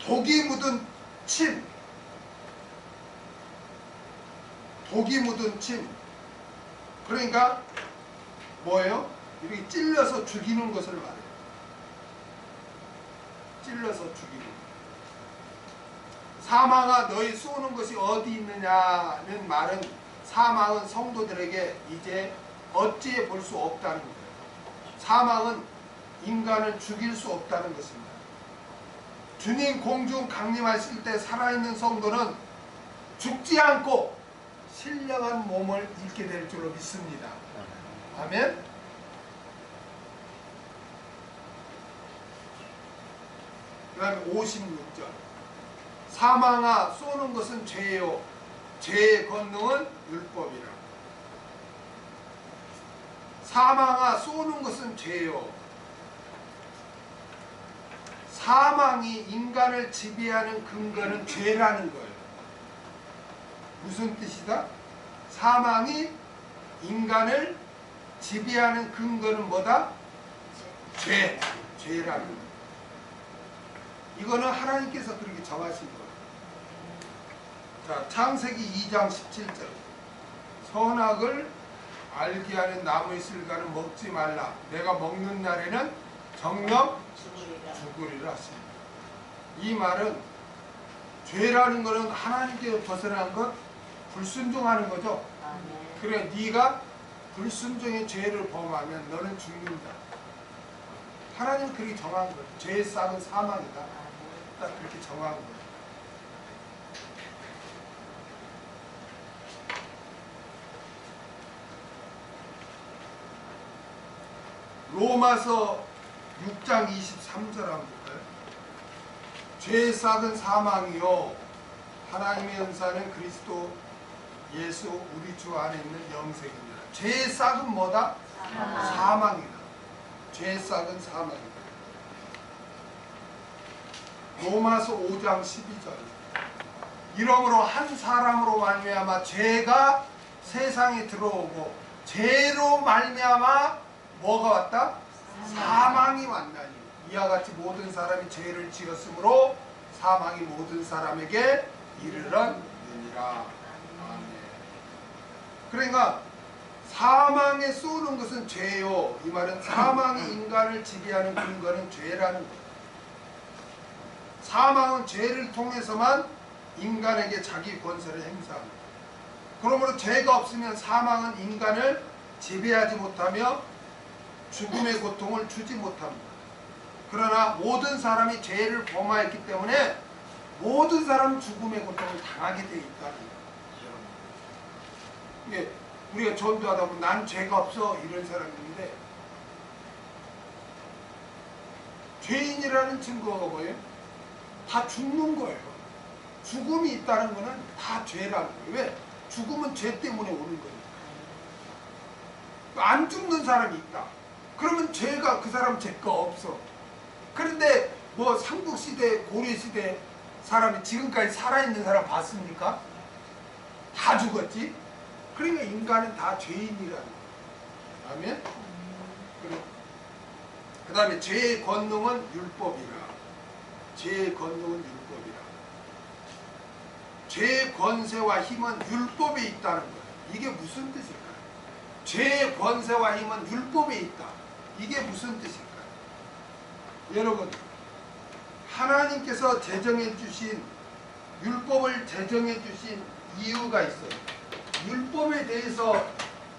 독이 묻은 침. 독이 묻은 침. 그러니까 뭐예요? 이렇게 찔러서 죽이는 것을 말해요. 찔러서 죽이는 것. 사망아 너희 쏘는 것이 어디 있느냐는 말은 사망은 성도들에게 이제 어찌해 볼 수 없다는 거예요. 사망은 인간을 죽일 수 없다는 것입니다. 주님 공중 강림하실 때 살아있는 성도는 죽지 않고 신령한 몸을 잃게 될 줄로 믿습니다. 아멘. 그 다음에 56절. 사망아 쏘는 것은 죄요 죄의 권능은 율법이라. 사망아 쏘는 것은 죄요. 사망이 인간을 지배하는 근거는 죄라는 거예요. 무슨 뜻이다? 사망이 인간을 지배하는 근거는 뭐다? 죄라는 거예요. 이거는 하나님께서 그렇게 정하신 거예요. 자, 창세기 2장 17절. 선악을 알게 하는 나무의 실과는 먹지 말라. 내가 먹는 날에는 정령 죽으리라 하십니다. 이 말은 죄라는 것은 하나님께 벗어난 것, 불순종하는 거죠. 그래 네가 불순종의 죄를 범하면 너는 죽는다. 하나님은 그렇게 정한 거예요. 죄의 싹은 사망이다. 딱 그렇게 정한 거예요. 로마서 6장 23절 한번 볼까요? 죄의 싹은 사망이요 하나님의 은사는 그리스도 예수 우리 주 안에 있는 영생입니다. 죄의 싹은 뭐다? 사망이다. 죄의 싹은 사망이다. 로마서 5장 12절. 이러므로 한 사람으로 말미암아 죄가 세상에 들어오고 죄로 말미암아 뭐가 왔다? 사망이 왔나니 이와 같이 모든 사람이 죄를 지었으므로 사망이 모든 사람에게 이르렀느니라. 아멘. 그러니까 사망에 쏘는 것은 죄요. 이 말은 사망이 인간을 지배하는 근거는 죄라는 거예요. 사망은 죄를 통해서만 인간에게 자기 권세를 행사합니다. 그러므로 죄가 없으면 사망은 인간을 지배하지 못하며 죽음의 고통을 주지 못합니다. 그러나 모든 사람이 죄를 범하였기 때문에 모든 사람은 죽음의 고통을 당하게 되어 있다는 거예요. 우리가 전도하다 보면 난 죄가 없어 이런 사람이 있는데 죄인이라는 증거가 뭐예요? 다 죽는 거예요. 죽음이 있다는 거는 다 죄라는 거예요. 왜? 죽음은 죄 때문에 오는 거니까. 안 죽는 사람이 있다. 그러면 죄가 그 사람 죄가 없어. 그런데 뭐 삼국시대 고려시대 사람이 지금까지 살아있는 사람 봤습니까? 다 죽었지. 그러니까 인간은 다 죄인이라는 거예요. 아멘. 그 다음에 죄의 권능은 율법이라. 죄의 권능은 율법이라. 죄의 권세와 힘은 율법에 있다는 거예요. 이게 무슨 뜻일까요? 죄의 권세와 힘은 율법에 있다. 이게 무슨 뜻일까요? 여러분, 하나님께서 제정해 주신 율법을 제정해 주신 이유가 있어요. 율법에 대해서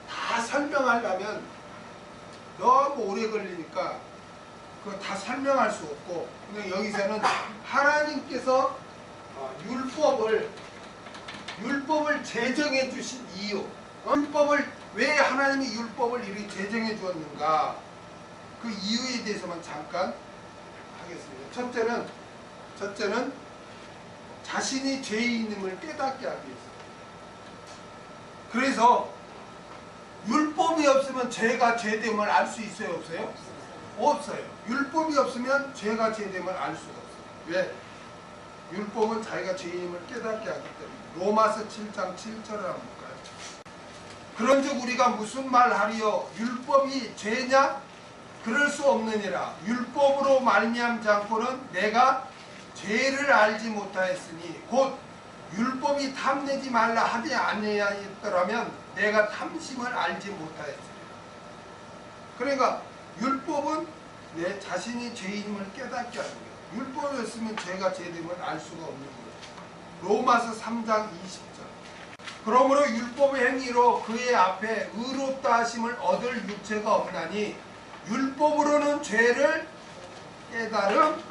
다 설명하려면 너무 오래 걸리니까 그거 다 설명할 수 없고, 그냥 여기서는 하나님께서 율법을 제정해 주신 이유, 왜 하나님이 율법을 이렇게 제정해 주었는가, 그 이유에 대해서만 잠깐 하겠습니다. 첫째는 자신이 죄인임을 깨닫게 하기 위해서. 그래서 율법이 없으면 죄가 죄됨을 알 수 있어요, 없어요? 없어요. 율법이 없으면 죄가 죄됨을 알 수가 없어요. 왜? 율법은 자기가 죄인임을 깨닫게 하기 때문에. 로마서 7장 7절을 한번 볼까요? 그런즉 우리가 무슨 말하리요? 율법이 죄냐? 그럴 수 없느니라. 율법으로 말미암지 않고는 내가 죄를 알지 못하였으니 곧 율법이 탐내지 말라 하지 아니하였더라면 내가 탐심을 알지 못하였으리라. 그러니까 율법은 내 자신이 죄인임을 깨닫게 하는 거예요. 율법이 없으면 죄가 죄됨을 알 수가 없는 거예요. 로마서 3장 20절. 그러므로 율법의 행위로 그의 앞에 의롭다 하심을 얻을 육체가 없나니 율법으로는 죄를 깨달음이니라.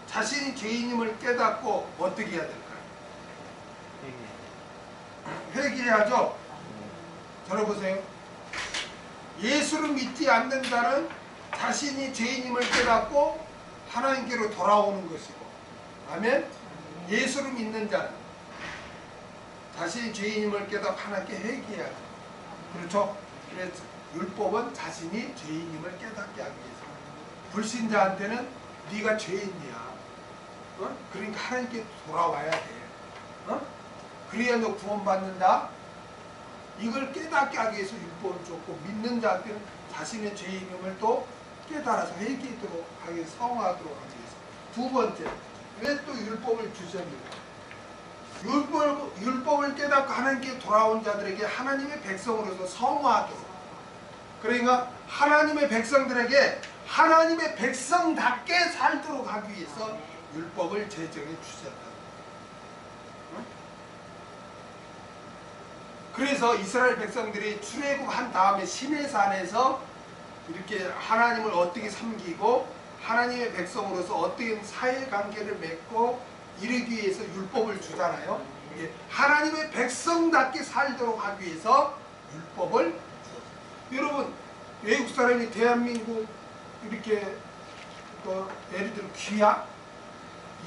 자신이 죄인임을 깨닫고 어떻게 해야 될까요? 회개해야죠. 들어보세요. 예수를 믿지 않는다는 자신이 죄인임을 깨닫고 하나님께로 돌아오는 것이고, 아멘. 예수를 믿는 자는 자신이 죄인임을 깨닫고 하나님께 회개해야죠. 그렇죠? 그래서 율법은 자신이 죄인임을 깨닫게 하기 위해서. 불신자한테는 네가 죄인이야. 그러니까 하나님께 돌아와야 돼. 그래야 너 구원받는다. 이걸 깨닫게 하기 위해서 율법을 줬고, 믿는 자한테는 자신의 죄인임을 또 깨달아서 회개하도록 하기 위해서, 성화하도록 하기 위해서. 두 번째, 왜 또 율법을 주셨는가? 율법을 깨닫고 하나님께 돌아온 자들에게 하나님의 백성으로서 성화하도록. 그러니까 하나님의 백성들에게 하나님의 백성답게 살도록 하기 위해서 율법을 제정해 주셨다. 그래서 이스라엘 백성들이 출애굽한 다음에 시내산에서 이렇게 하나님을 어떻게 섬기고 하나님의 백성으로서 어떻게 사회관계를 맺고 이르기 위해서 율법을 주잖아요. 이게 하나님의 백성답게 살도록 하기 위해서 율법을 주었어요. 여러분, 외국 사람이 대한민국 이렇게 예를 들어 귀화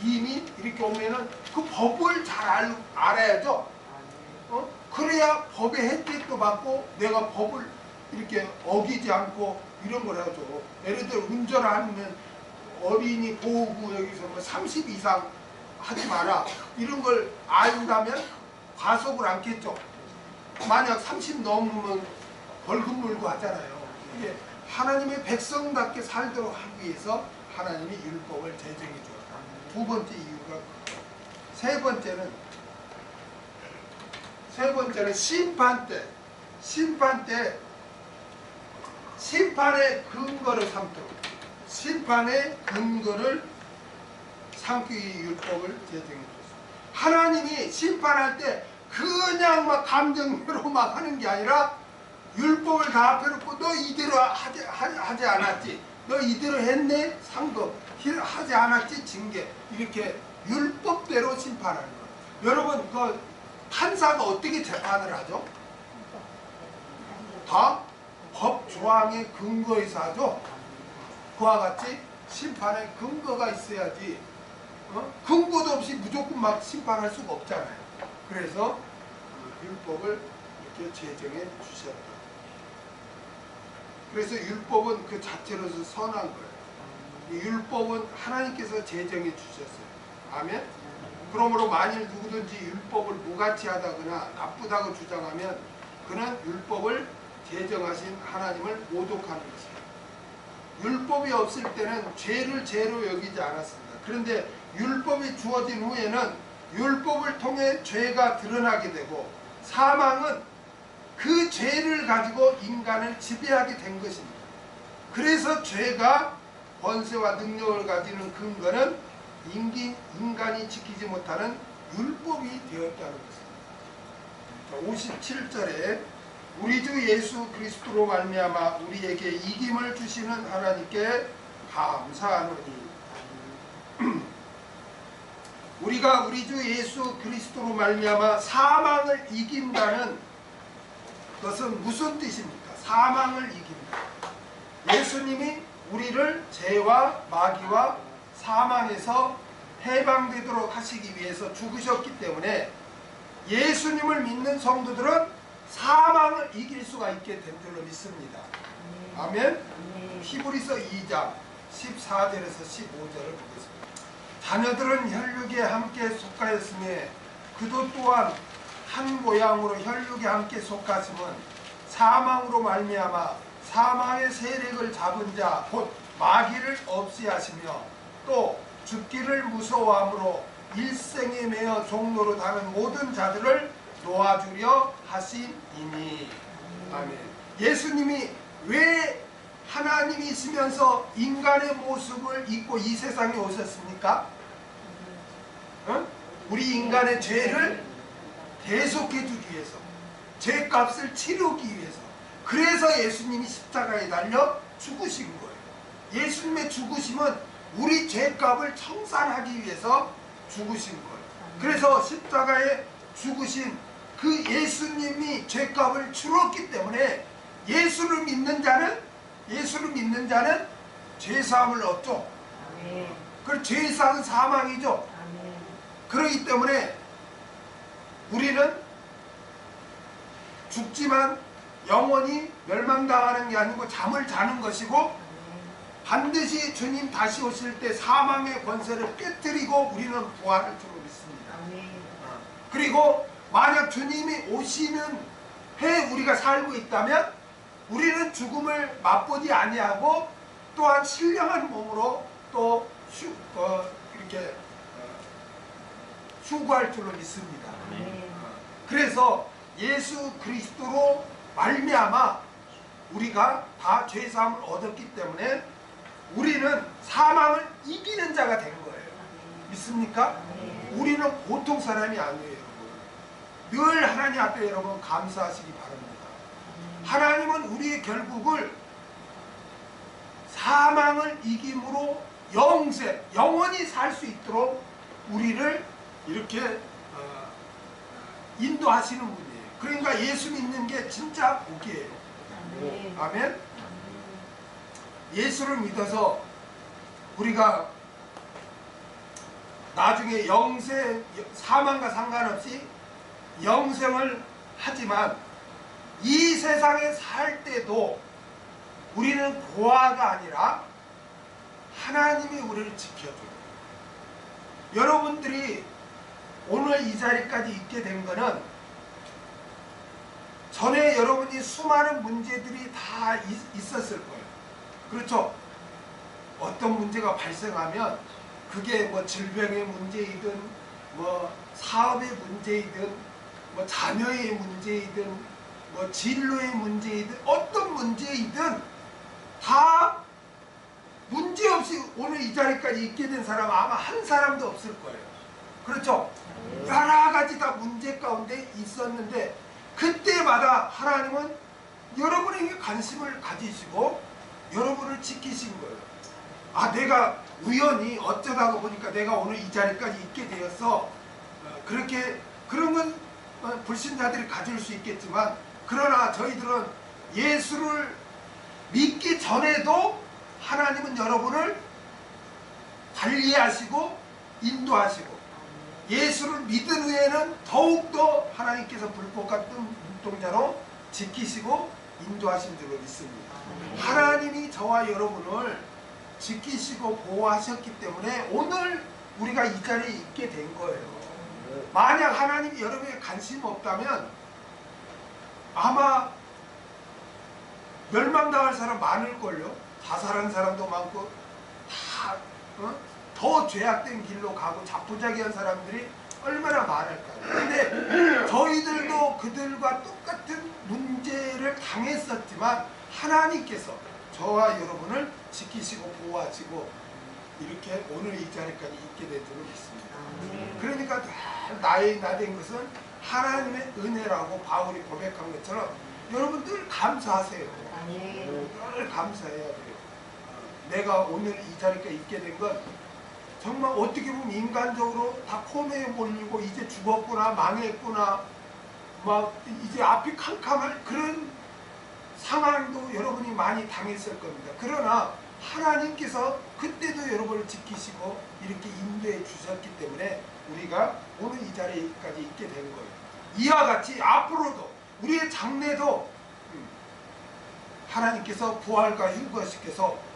이미 이렇게 오면은 그 법을 잘 알아야죠. 그래야 법의 혜택도 받고 내가 법을 이렇게 어기지 않고 이런 걸 하죠. 예를 들어 운전을 하면 어린이 보호구역에서 뭐 30 이상 하지 마라 이런 걸 안다면 과속을 않겠죠. 만약 30 넘으면 벌금 물고 하잖아요. 이게 하나님의 백성답게 살도록 하기 위해서 하나님이 율법을 제정해 주었다. 두 번째 이유가 세 번째는 심판 때 심판의 근거를 삼도록 심판의 근거를 삼기 위해 율법을 제정해 줬습니다. 하나님이 심판할 때 그냥 막 감정으로 막 하는 게 아니라 율법을 다 앞에 놓고 너 이대로 하지 않았지, 너 이대로 했네 상급, 하지 않았지 징계, 이렇게 율법대로 심판하는 거예요. 여러분 그 판사가 어떻게 재판을 하죠? 다 법 조항의 근거에서 하죠. 그와 같이 심판의 근거가 있어야지 근거도 없이 무조건 막 심판할 수가 없잖아요. 그래서 율법을 이렇게 제정해 주셨다. 그래서 율법은 그 자체로서 선한 거예요. 율법은 하나님께서 제정해 주셨어요. 아멘. 그러므로 만일 누구든지 율법을 무가치하다거나 나쁘다고 주장하면 그는 율법을 제정하신 하나님을 모독하는 것입니다. 율법이 없을 때는 죄를 죄로 여기지 않았습니다. 그런데 율법이 주어진 후에는 율법을 통해 죄가 드러나게 되고 사망은 그 죄를 가지고 인간을 지배하게 된 것입니다. 그래서 죄가 권세와 능력을 가지는 근거는 인간이 지키지 못하는 율법이 되었다는 것입니다. 57절에 우리 주 예수 그리스도로 말미암아 우리에게 이김을 주시는 하나님께 감사하노니 우리가 우리 주 예수 그리스도로 말미암아 사망을 이긴다는 것은 무슨 뜻입니까? 사망을 이긴다. 예수님이 우리를 죄와 마귀와 사망에서 해방되도록 하시기 위해서 죽으셨기 때문에 예수님을 믿는 성도들은 사망을 이길 수가 있게 된 줄로 믿습니다. 아멘. 히브리서 2장 14절에서 15절을 보겠습니다. 자녀들은 혈육에 함께 속하였으니 그도 또한 한 모양으로 혈육에 함께 속하심은 사망으로 말미암아 사망의 세력을 잡은 자 곧 마귀를 없애하시며 또 죽기를 무서워함으로 일생에 매여 종로로 다는 모든 자들을 놓아주려 하심이니. 아멘. 예수님이 왜 하나님이시면서 인간의 모습을 입고 이 세상에 오셨습니까? 우리 인간의 죄를 대속해 주기 위해서, 죄값을 치르기 위해서. 그래서 예수님이 십자가에 달려 죽으신 거예요. 예수님의 죽으심은 우리 죄값을 청산하기 위해서 죽으신 거예요. 그래서 십자가에 죽으신 그 예수님이 죄값을 치렀기 때문에 예수를 믿는 자는 죄사함을 얻죠. 그 죄사함은 사망이죠. 그렇기 때문에 우리는 죽지만 영원히 멸망당하는 게 아니고 잠을 자는 것이고 반드시 주님 다시 오실 때 사망의 권세를 깨뜨리고 우리는 부활을 주로 믿습니다. 그리고 만약 주님이 오시는 해에 우리가 살고 있다면 우리는 죽음을 맛보지 아니하고 또한 신령한 몸으로 또 이렇게 수고할 줄로 믿습니다. 그래서 예수 그리스도로 말미암아 우리가 다 죄사함을 얻었기 때문에 우리는 사망을 이기는 자가 된 거예요. 믿습니까? 우리는 보통 사람이 아니에요. 늘 하나님 앞에 여러분 감사하시기 바랍니다. 하나님은 우리의 결국을 사망을 이김으로 영원히 살 수 있도록 우리를 이렇게 인도하시는 분이에요. 그러니까 예수 믿는 게 진짜 복이에요. 아멘. 예수를 믿어서 우리가 나중에 영생, 사망과 상관없이 영생을 하지만 이 세상에 살 때도 우리는 고아가 아니라 하나님이 우리를 지켜줘요. 여러분들이 오늘 이 자리까지 있게 된 거는 전에 여러분이 수많은 문제들이 다 있었을 거예요. 그렇죠? 어떤 문제가 발생하면 그게 뭐 질병의 문제이든 뭐 사업의 문제이든 뭐 자녀의 문제이든 뭐 진로의 문제이든 어떤 문제이든 다 문제없이 오늘 이 자리까지 있게 된 사람은 아마 한 사람도 없을 거예요. 그렇죠? 여러 가지 다 문제 가운데 있었는데 그때마다 하나님은 여러분에게 관심을 가지시고 여러분을 지키신 거예요. 아, 내가 우연히 어쩌다가 보니까 내가 오늘 이 자리까지 있게 되었어. 그렇게 그런 건 불신자들이 가질 수 있겠지만, 그러나 저희들은 예수를 믿기 전에도 하나님은 여러분을 관리하시고 인도하시고, 예수를 믿은 후에는 더욱더 하나님께서 불꽃 같은 눈동자로 지키시고 인도하신 줄로 믿습니다. 하나님이 저와 여러분을 지키시고 보호하셨기 때문에 오늘 우리가 이 자리에 있게 된 거예요. 만약 하나님이 여러분에게 관심 없다면 아마 멸망당할 사람 많을걸요. 자살한 사람도 많고 다 더 죄악된 길로 가고 자포자기한 사람들이 얼마나 많을까요. 근데 저희들도 그들과 똑같은 문제를 당했었지만 하나님께서 저와 여러분을 지키시고 보호하시고 이렇게 오늘 이 자리까지 있게 된 줄로 믿습니다. 그러니까 나의 나된 것은 하나님의 은혜라고 바울이 고백한 것처럼 여러분 늘 감사하세요. 늘 감사해야 돼요. 내가 오늘 이 자리까지 있게 된 건 정말 어떻게 보면 인간적으로 다 코너에 몰리고 이제 죽었구나, 망했구나, 막 이제 앞이 캄캄할 그런 상황도 여러분이 많이 당했을 겁니다. 그러나 하나님께서 그때도 여러분을 지키시고 이렇게 인도해 주셨기 때문에 우리가 오늘 이 자리까지 있게 된 거예요. 이와 같이 앞으로도 우리의 장래도 하나님께서 부활과 휴거시켜서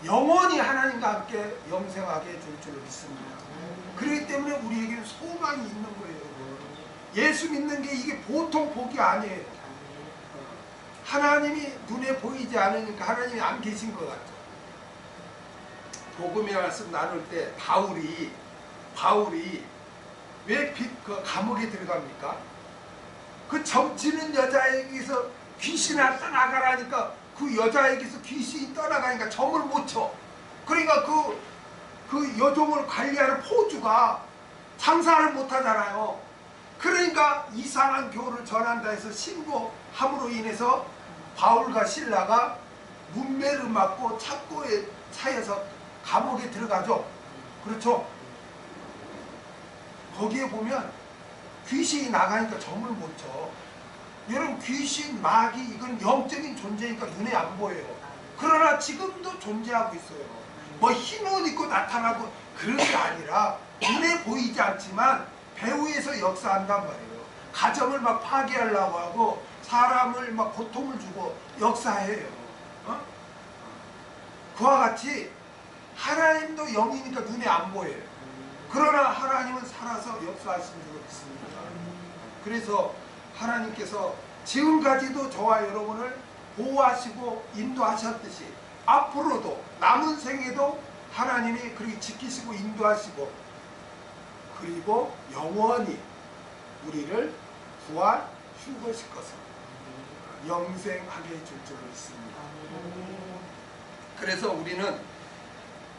영원히 하나님과 함께 영생하게 해줄 줄로 믿습니다. 그렇기 때문에 우리에게는 소망이 있는 거예요. 예수 믿는 게 이게 보통 복이 아니에요. 하나님이 눈에 보이지 않으니까 하나님이 안 계신 것 같죠. 복음의 말씀 나눌 때 바울이 왜 그 감옥에 들어갑니까? 그 점치는 여자에게서 귀신을 떠나가라니까 그 여자에게서 귀신이 떠나가니까 점을 못 쳐. 그러니까 그 여종을 관리하는 포주가 장사를 못 하잖아요. 그러니까 이상한 교훈을 전한다 해서 신고함으로 인해서 바울과 실라가 문매를 맞고 착고에 차여서 감옥에 들어가죠. 그렇죠? 거기에 보면 귀신이 나가니까 점을 못 쳐. 여러분 귀신, 마귀 이건 영적인 존재니까 눈에 안 보여요. 그러나 지금도 존재하고 있어요. 뭐 흰 옷 입고 나타나고 그런 게 아니라 눈에 보이지 않지만 배후에서 역사한단 말이에요. 가정을 막 파괴하려고 하고 사람을 막 고통을 주고 역사해요. 그와 같이 하나님도 영이니까 눈에 안 보여요. 그러나 하나님은 살아서 역사하신 줄로 믿습니다. 그래서 하나님께서 지금까지도 저와 여러분을 보호하시고 인도하셨듯이 앞으로도 남은 생에도 하나님이 그렇게 지키시고 인도하시고 그리고 영원히 우리를 부활 휴거실 것을 영생하게 해줄 줄로 믿습니다. 그래서 우리는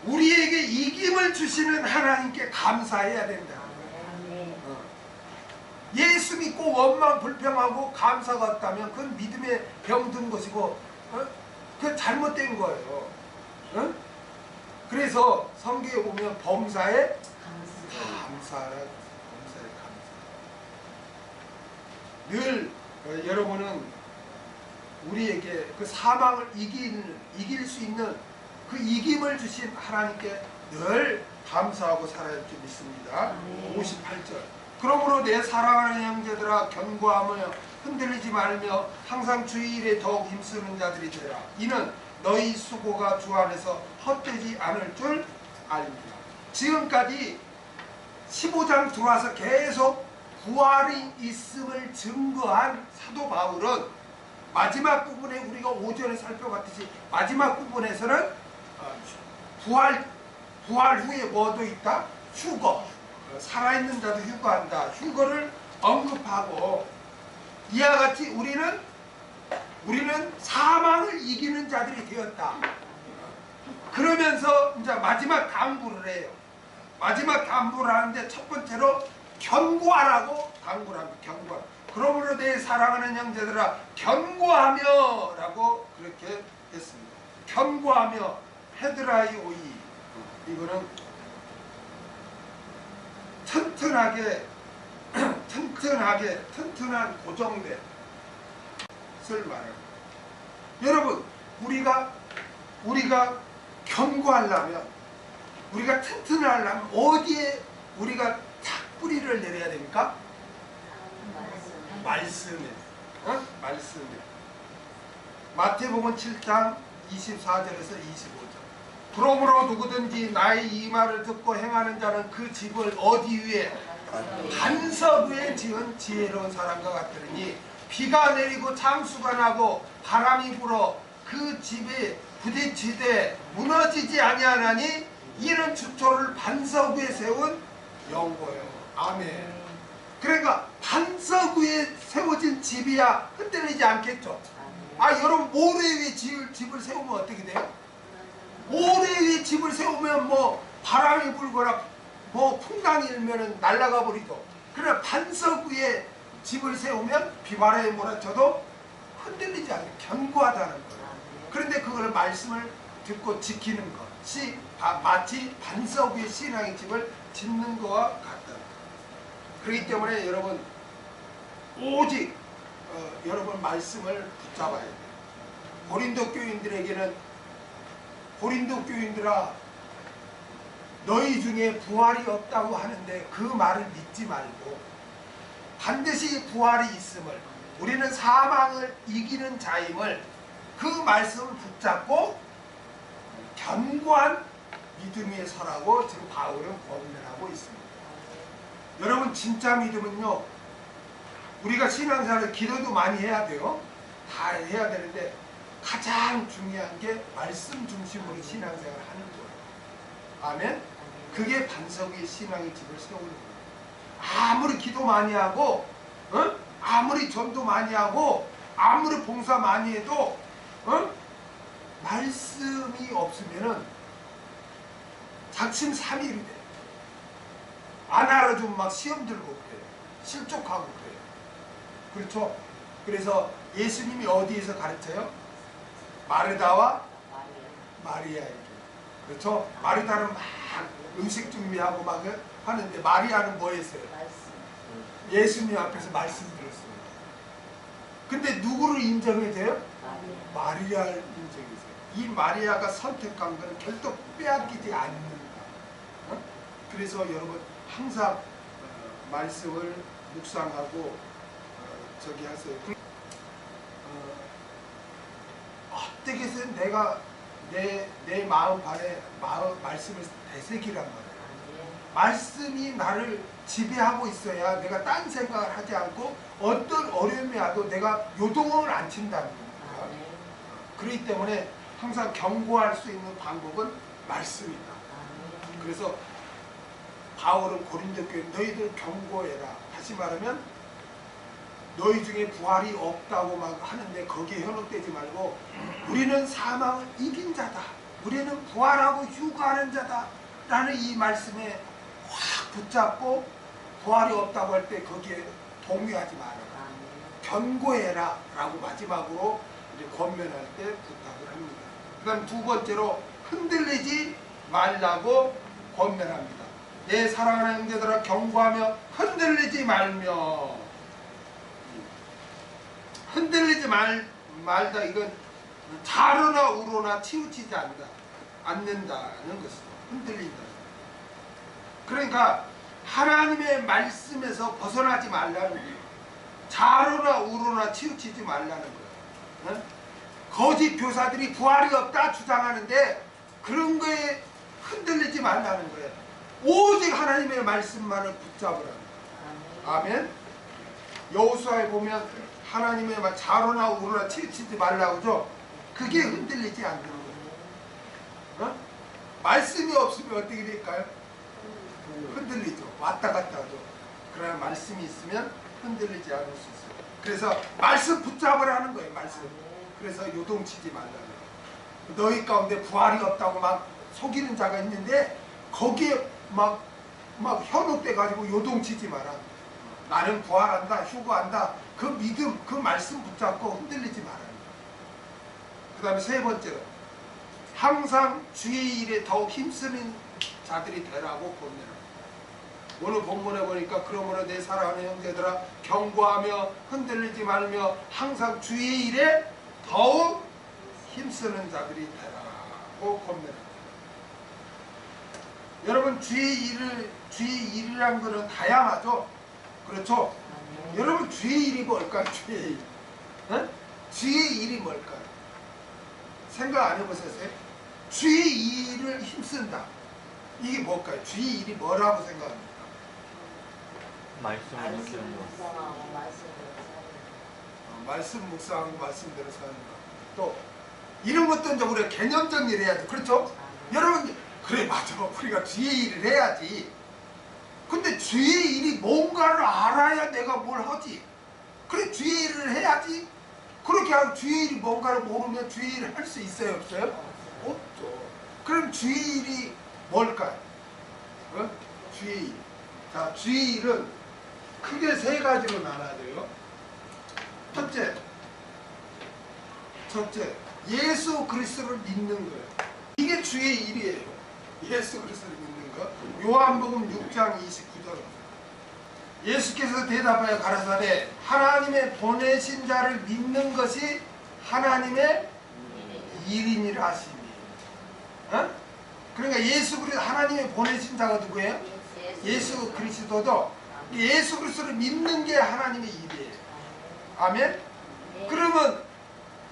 우리에게 이김을 주시는 하나님께 감사해야 된다. 예수 믿고 원망 불평하고 감사가 없다면 그건 믿음에 병든 것이고 그건 잘못된 거예요. 그래서 성경에 보면 범사에 감사라, 범사에 감사. 늘 여러분은 우리에게 그 사망을 이길 수 있는 그 이김을 주신 하나님께 늘 감사하고 살아야 할 줄 믿습니다. 58절. 그러므로 내 사랑하는 형제들아 견고하며 흔들리지 말며 항상 주의 일에 더욱 힘쓰는 자들이 되라. 이는 너희 수고가 주 안에서 헛되지 않을 줄 알미라. 지금까지 15장 들어와서 계속 부활이 있음을 증거한 사도 바울은 마지막 부분에 우리가 오전에 살펴봤듯이 마지막 부분에서는 부활 후에 뭐도 있다? 휴거. 살아있는 자도 휴거한다. 휴거를 언급하고 이와 같이 우리는 사망을 이기는 자들이 되었다. 그러면서 이제 마지막 당부를 해요. 마지막 당부를 하는데 첫 번째로 견고하라고 당부를 합니다. 견고하. 그러므로 내 사랑하는 형제들아 견고하며 라고 그렇게 했습니다. 견고하며 헤드라이 오이. 이거는 튼튼한 고정된 것을 말합니다. 여러분 우리가 견고하려면 우리가 튼튼하려면 어디에 우리가 탁 뿌리를 내려야 됩니까? 말씀에. 말씀에. 마태복음 7장 24절에서 25절. 그러므로 누구든지 나의 이 말을 듣고 행하는 자는 그 집을 어디 위에? 반석 위에 지은 지혜로운 사람과 같으니 비가 내리고 창수가 나고 바람이 불어 그 집에 부딪히되 무너지지 아니하나니 이는 주토를 반석 위에 세운 영고요. 아멘. 그러니까 반석 위에 세워진 집이야 흔들리지 않겠죠. 여러분 모래 위에 집을 세우면 어떻게 돼요? 모래 위에 집을 세우면 뭐 바람이 불거나 뭐 풍랑이 일면은 날아가 버리죠. 그러나 반석 위에 집을 세우면 비바람에 몰아쳐도 흔들리지 않아요. 견고하다는 거예요. 그런데 그걸 말씀을 듣고 지키는 것이 마치 반석 위에 신앙의 집을 짓는 것과 같다. 그렇기 때문에 여러분 오직 여러분 말씀을 붙잡아야 돼요. 고린도 교인들아 너희 중에 부활이 없다고 하는데 그 말을 믿지 말고 반드시 부활이 있음을 우리는 사망을 이기는 자임을 그 말씀을 붙잡고 견고한 믿음 위에 서라고 지금 바울은 권면하고 있습니다. 여러분 진짜 믿음은요 우리가 신앙생활을 기도도 많이 해야 돼요. 다 해야 되는데 가장 중요한 게 말씀 중심으로 신앙생활을 하는 거예요. 아멘? 그게 반석 위에 신앙의 집을 세우는 거예요. 아무리 기도 많이 하고 아무리 전도 많이 하고 아무리 봉사 많이 해도 말씀이 없으면은 작심삼일이 돼. 안 알아주면 막 시험 들고 그래요. 실족하고 그래요. 그렇죠? 그래서 예수님이 어디에서 가르쳐요? 마르다와 마리아에게. 그렇죠? 마르다는 막 음식 준비하고 막 하는데 마리아는 뭐 했어요? 예수님 앞에서 말씀 들었어요. 근데 누구를 인정해야 돼요? 마리아를 인정해서요. 이 마리아가 선택한 것은 결코 빼앗기지 않는다. 그래서 여러분 항상 말씀을 묵상하고 저기 하세요. 어떻게 해서 내가 내 마음판에 말씀을 되새기란 말이에요. 말씀이 나를 지배하고 있어야 내가 딴 생각을 하지 않고 어떤 어려움이 와도 내가 요동을 안 친다는 겁니다. 그렇기 때문에 항상 견고할 수 있는 방법은 말씀이다. 그래서 바울은 고린도 교회 너희들 견고해라. 다시 말하면 너희 중에 부활이 없다고 막 하는데 거기에 현혹되지 말고 우리는 사망을 이긴 자다. 우리는 부활하고 휴거하는 자다. 라는 이 말씀에 확 붙잡고 부활이 없다고 할 때 거기에 동요하지 말아라. 견고해라. 라고 마지막으로 이제 권면할 때 부탁을 합니다. 그 다음 두 번째로 흔들리지 말라고 권면합니다. 내 사랑하는 형제들아 견고하며 흔들리지 말며. 흔들리지 말다. 이건 좌로나 우로나 치우치지 않는다는 것입니다. 흔들린다. 그러니까 하나님의 말씀에서 벗어나지 말라는 거예요. 좌로나 우로나 치우치지 말라는 거예요. 거짓 교사들이 부활이 없다 주장하는데 그런 거에 흔들리지 말라는 거예요. 오직 하나님의 말씀만을 붙잡으라는 거예요. 아멘. 여호수아에 보면 하나님의 말 좌로나 우로나 치우치지 말라고 하죠. 그게 흔들리지 않는 거예요. 말씀이 없으면 어떻게 될까요? 흔들리죠. 왔다 갔다 하죠. 그러나 말씀이 있으면 흔들리지 않을 수 있어요. 그래서 말씀 붙잡으라는 거예요. 말씀. 그래서 요동치지 말라는 거예요. 너희 가운데 부활이 없다고 막 속이는 자가 있는데 거기에 막 현혹돼 가지고 요동치지 마라. 나는 부활한다, 휴거한다. 그 믿음, 그 말씀 붙잡고 흔들리지 마라. 그 다음에 세 번째로 항상 주의 일에 더욱 힘쓰는 자들이 되라고 권면합니다. 오늘 본문에 보니까 그러므로 내 사랑하는 형제들아 경고하며 흔들리지 말며 항상 주의 일에 더욱 힘쓰는 자들이 되라고 권면합니다. 여러분 주의 일이란 것은 다양하죠. 그렇죠? 여러분 주의 일이 뭘까요? 주의 일. 주의 일이 뭘까요? 생각 안 해보셨어요? 주의 일을 힘쓴다. 이게 뭘까요? 주의 일이 뭐라고 생각합니까? 말씀을 묵상하고 말씀 묵상하고 말씀대로 사는 거. 또 이런 것도 이제 우리가 개념 정리를 해야죠. 그렇죠? 여러분 그래 맞아. 우리가 주의 일을 해야지. 근데 주의 일이 뭔가를 알아야 내가 뭘 하지. 그래 주의 일을 해야지. 그렇게 하고 주의 일이 뭔가를 모르면 주의 일을 할 수 있어요? 없어요? 없죠. 그럼 주의 일이 뭘까요? 주의 일. 자, 주의 일은 크게 세 가지로 나눠져요. 첫째, 예수 그리스도를 믿는 거예요. 이게 주의 일이에요. 예수 그리스도를 믿는 거. 요한복음 6장 29절. 예수께서 대답하여 가라사대 하나님의 보내신 자를 믿는 것이 하나님의 일이니라 하시니. 그러니까 예수 그리스도 하나님의 보내신 자가 누구예요? 예수 그리스도죠. 예수 그리스도를 믿는 게 하나님의 일이에요. 아멘.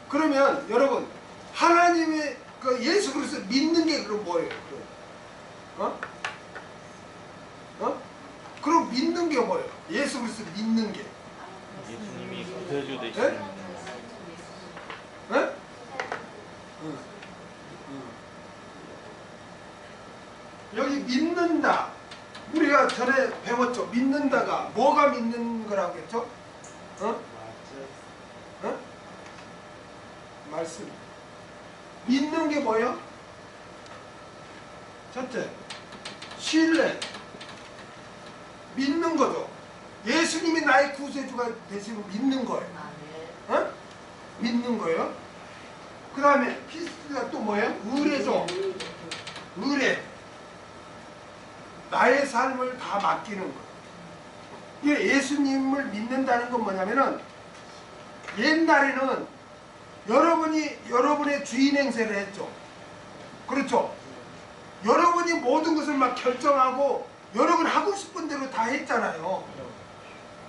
그러면 여러분 하나님의 그 예수 그리스도를 믿는 게 그럼 뭐예요? 그럼 믿는 게 뭐예요? 예수 그리스도를 믿는 게 예수님이 구세주 되시는 여기 믿는다. 우리가 전에 배웠죠. 믿는다가 뭐가 믿는 거라고 했죠? 말씀. 믿는 게 뭐예요? 첫째, 신뢰. 믿는 거죠. 예수님이 나의 구세주가 되시고 믿는 거예요. 믿는 거예요. 그 다음에 피스가 또 뭐예요? 의뢰죠. 의뢰. 나의 삶을 다 맡기는 거. 이게 예수님을 믿는다는 건 뭐냐면은 옛날에는 여러분이 여러분의 주인 행세를 했죠. 그렇죠? 여러분이 모든 것을 막 결정하고 여러분 하고 싶은 대로 다 했잖아요.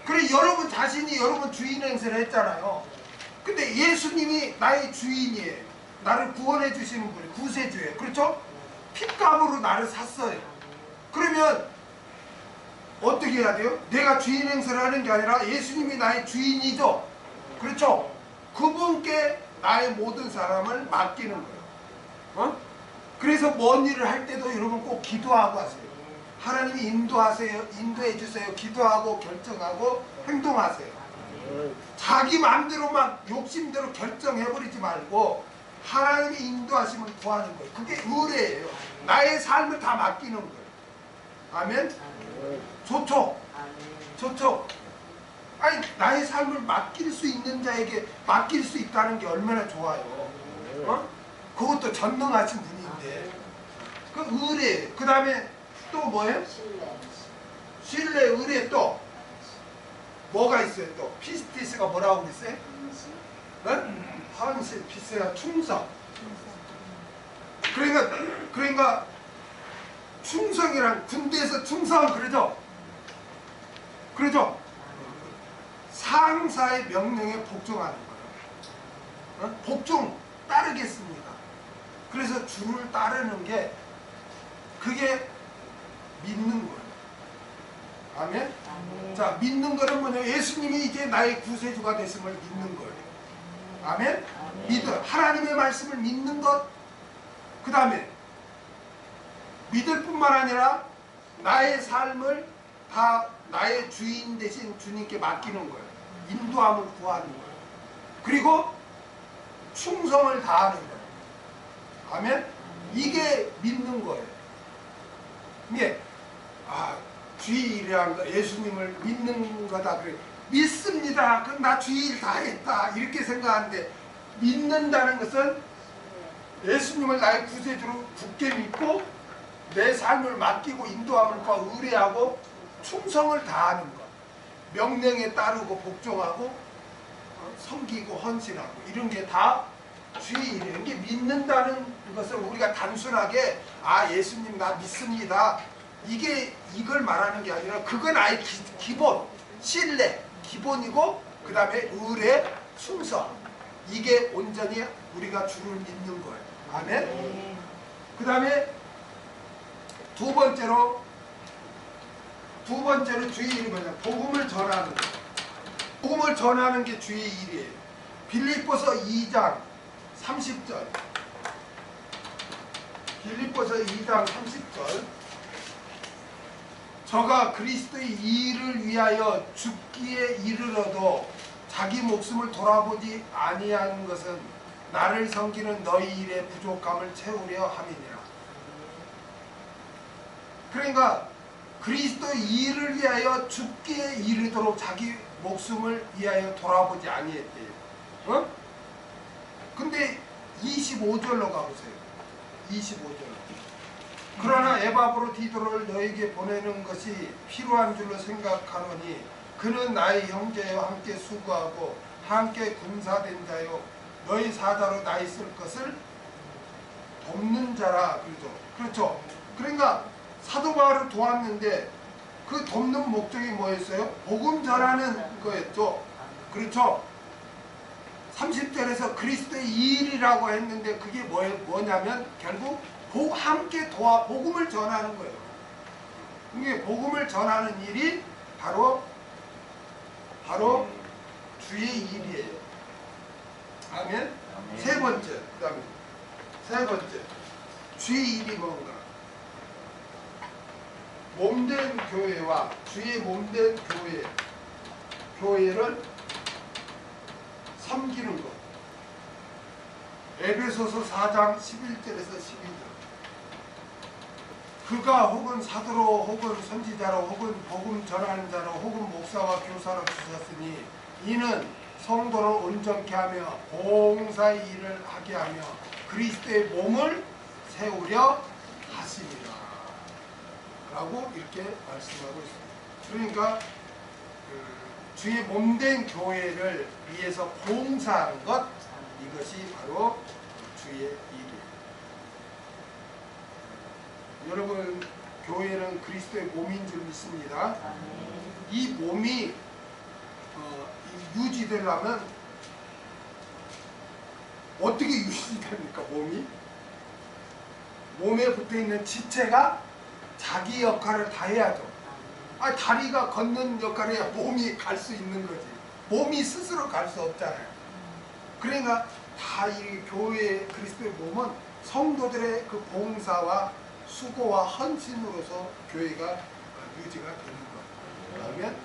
그래 여러분 자신이 여러분 주인 행세를 했잖아요. 근데 예수님이 나의 주인이에요. 나를 구원해 주시는 분이 구세주예요. 그렇죠? 핏값으로 나를 샀어요. 그러면 어떻게 해야 돼요? 내가 주인 행세를 하는 게 아니라 예수님이 나의 주인이죠. 그렇죠? 그분께 나의 모든 사람을 맡기는 거예요. 그래서 뭔 일을 할 때도 여러분 꼭 기도하고 하세요. 하나님이 인도하세요. 인도해 주세요. 기도하고 결정하고 행동하세요. 자기 마음대로 막 욕심대로 결정해버리지 말고 하나님이 인도하시면 구하는 거예요. 그게 의뢰예요. 나의 삶을 다 맡기는 거예요. 아멘? 좋죠? 좋죠? 아니 나의 삶을 맡길 수 있는 자에게 맡길 수 있다는 게 얼마나 좋아요. 그것도 전능하신 분인데 그 의뢰. 그 다음에 또 뭐예요? 신뢰, 의뢰. 또 뭐가 있어요? 또 피스티스가 뭐라고 그랬어요? 헌신, 피스가 충성. 그러니까 충성이란 군대에서 충성 그러죠? 그러죠? 상사의 명령에 복종하는 거예요. 복종 따르겠습니다. 그래서 주를 따르는 게 그게 믿는 거예요. 아멘? 자, 믿는 거는 뭐냐? 예수님이 이제 나의 구세주가 됐음을 믿는 거예요. 아멘? 믿어. 하나님의 말씀을 믿는 것. 그 다음에 믿을 뿐만 아니라 나의 삶을 다 나의 주인 대신 주님께 맡기는 거예요. 인도함을 구하는 거예요. 그리고 충성을 다하는 거예요. 아멘? 이게 믿는 거예요. 이게 주의 일이라는 거, 예수님을 믿는 거다. 그래. 믿습니다. 그럼 나 주의 일 다 했다. 이렇게 생각하는데, 믿는다는 것은 예수님을 나의 구세주로 굳게 믿고 내 삶을 맡기고 인도함을 구하고 의뢰하고 충성을 다하는 것. 명령에 따르고 복종하고 섬기고 헌신하고 이런 게 다 주의 일이에요. 이게 믿는다는 것을 우리가 단순하게 예수님 나 믿습니다. 이걸 말하는 게 아니라 그건 아예 기본, 신뢰, 기본이고 그 다음에 의뢰, 충성. 이게 온전히 우리가 주를 믿는 거예요. 아멘? 그 다음에 두 번째로 주의 일이 뭐냐? 복음을 전하는 거예요. 복음을 전하는 게 주의 일이에요. 빌립보서 2장 30절. 빌립보서 2장 30절. 저가 그리스도의 일을 위하여 죽기에 이르러도 자기 목숨을 돌아보지 아니하는 것은 나를 섬기는 너희 일의 부족함을 채우려 함이니라. 그러니까 그리스도의 일을 위하여 죽기에 이르도록 자기 목숨을 위하여 돌아보지 아니했대요. 근데 25절로 가보세요. 25절. 그러나 에바브로디도를 너에게 보내는 것이 필요한 줄로 생각하노니 그는 나의 형제와 함께 수고하고 함께 군사된 자요 너희 사자로 나 있을 것을 돕는 자라. 그렇죠. 그러니까 사도 바울을 도왔는데 그 돕는 목적이 뭐였어요? 복음 전하는 거였죠. 그렇죠. 30절에서 그리스도의 일이라고 했는데 그게 뭐냐면 결국 함께 복음을 전하는 거예요. 이게 복음을 전하는 일이 바로 주의 일이에요. 아멘. 세 번째, 그다음에 세 번째 주의 일이 뭔가? 몸된 교회와 주의 몸된 교회를 섬기는 것. 에베소서 4장 11절에서 12절. 그가 혹은 사도로 혹은 선지자로 혹은 복음 전하는 자로 혹은 목사와 교사로 주셨으니 이는 성도를 온전케 하며 봉사의 일을 하게 하며 그리스도의 몸을 세우려 하시니라 라고 이렇게 말씀하고 있습니다. 그러니까 주의 몸된 교회를 위해서 봉사하는 것, 이것이 바로 주의 일이에요. 여러분, 교회는 그리스도의 몸인 줄 믿습니다. 이 몸이 유지되려면 어떻게 유지됩니까? 몸에 붙어있는 지체가 자기 역할을 다 해야죠. 다리가 걷는 역할을 해야 몸이 갈 수 있는 거지. 몸이 스스로 갈 수 없잖아요. 그러니까 다 이 교회 그리스도의 몸은 성도들의 그 봉사와 수고와 헌신으로서 교회가 유지가 되는 거예요. 그러면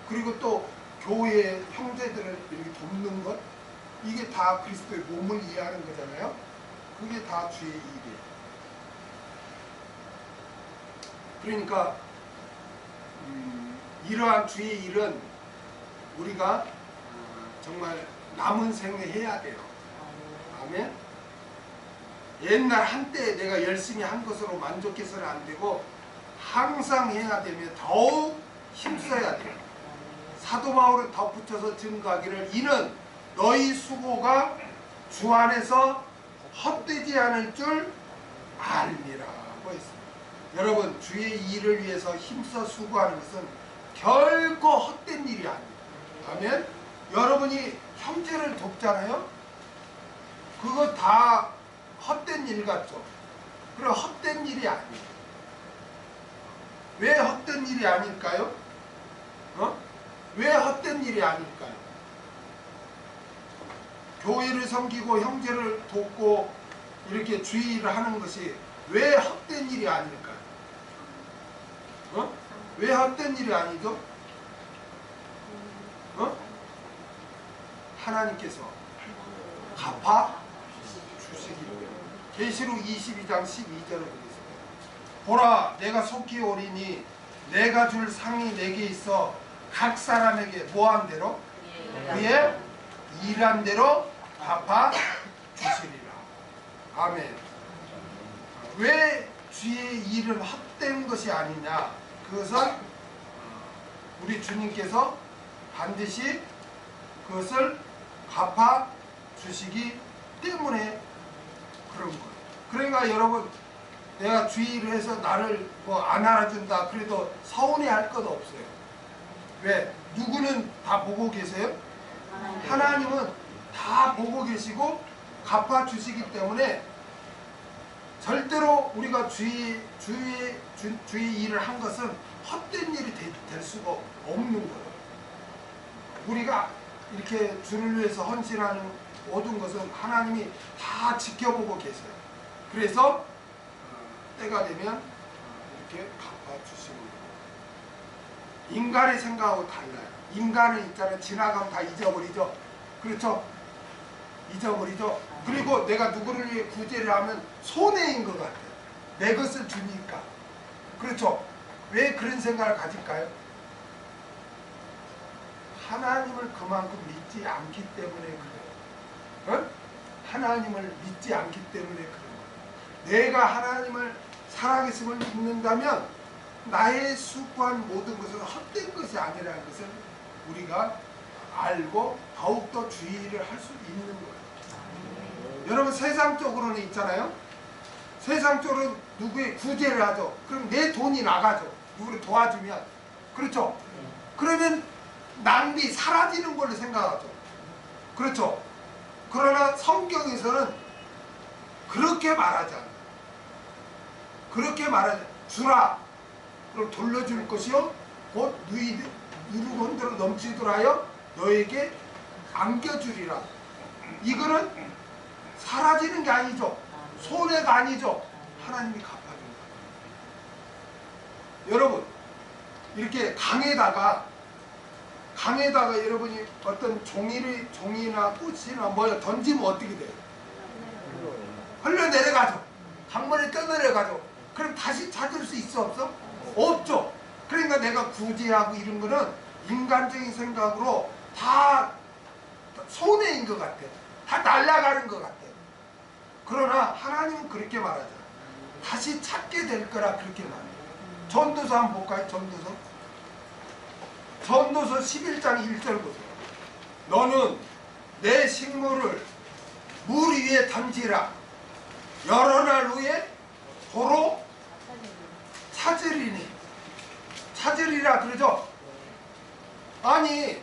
그리고 또 교회의 형제들을 이렇게 돕는 것, 이게 다 그리스도의 몸을 이해하는 거잖아요. 그게 다 주의 일이에요. 그러니까 이러한 주의 일은 우리가 정말 남은 생에 해야 돼요. 아멘. 옛날 한때 내가 열심히 한 것으로 만족해서는 안 되고 항상 해야 되면 더욱 힘써야 돼요. 사도 바울은 덧붙여서 증거하기를 이는 너희 수고가 주 안에서 헛되지 않을 줄 알미라고 했습니다. 여러분 주의 일을 위해서 힘써 수고하는 것은 결코 헛된 일이 아닙니다. 아멘. 여러분이 형제를 돕잖아요. 그거 다 헛된 일 같죠. 그럼 헛된 일이 아니에요. 왜 헛된 일이 아닐까요? 왜 헛된 일이 아닐까요? 교회를 섬기고 형제를 돕고 이렇게 주의를 하는 것이 왜 헛된 일이 아닐까요? 왜 헛된 일이 아니죠? 하나님께서 갚아 주시기를. 계시록 22장 12절을 보겠습니다. 보라, 내가 속히 오리니 내가 줄 상이 내게 있어 각 사람에게 뭐한 대로 그의 일한 대로 갚아 주시리라. 아멘. 왜 주의 일은 헛된 것이 아니냐? 그것은 우리 주님께서 반드시 그것을 갚아 주시기 때문에 그런 거예요. 그러니까 여러분, 내가 주의 일을 해서 나를 뭐 안 알아준다 그래도 서운해할 것 없어요. 왜? 누구는 다 보고 계세요? 하나님은 다 보고 계시고 갚아 주시기 때문에 절대로 우리가 주의 일을 한 것은 헛된 일이 될 수가 없는 거예요. 우리가 이렇게 주를 위해서 헌신하는 모든 것은 하나님이 다 지켜보고 계세요. 그래서 때가 되면 이렇게 갚아주시는 거예요. 인간의 생각하고 달라요. 인간은 있잖아요. 지나가면 다 잊어버리죠. 그렇죠? 잊어버리죠. 그리고 내가 누구를 위해 구제를 하면 손해인 것 같아요. 내 것을 주니까. 그렇죠? 왜 그런 생각을 가질까요? 하나님을 그만큼 믿지 않기 때문에 그래요. 하나님을 믿지 않기 때문에 그래요. 내가 하나님을 살아계심을 믿는다면 나의 수고한 모든 것은 헛된 것이 아니라는 것을 우리가 알고 더욱더 주의를 할 수 있는 거예요. 여러분, 세상적으로는 있잖아요. 세상적으로 누구의 구제를 하죠. 그럼 내 돈이 나가죠. 누구를 도와주면. 그렇죠? 그러면 낭비 사라지는 걸로 생각하죠. 그렇죠? 그러나 성경에서는 그렇게 말하지 않아요. 그렇게 말하지 않아요. 주라, 그럼 돌려줄 것이요 곧 누르고 흔들어 넘치도록 하여 너에게 안겨주리라. 이거는 사라지는 게 아니죠. 손해가 아니죠. 하나님이 갚아준다. 여러분, 이렇게 강에다가 여러분이 어떤 종이나 꽃이나 뭐 던지면 어떻게 돼요? 흘러내려가죠. 강물에 떠내려가죠. 그럼 다시 찾을 수 있어 없어? 없죠. 그러니까 내가 구제하고 이런 거는 인간적인 생각으로 다 손해인 것 같아. 다 날아가는 것 같아. 그러나 하나님은 그렇게 말하잖아. 다시 찾게 될 거라 그렇게 말해요. 전도서 한번 볼까요? 전도서 11장 1절 보세요. 너는 내 식물을 물 위에 던지라. 여러 날 후에 도로 찾으리라 그러죠. 아니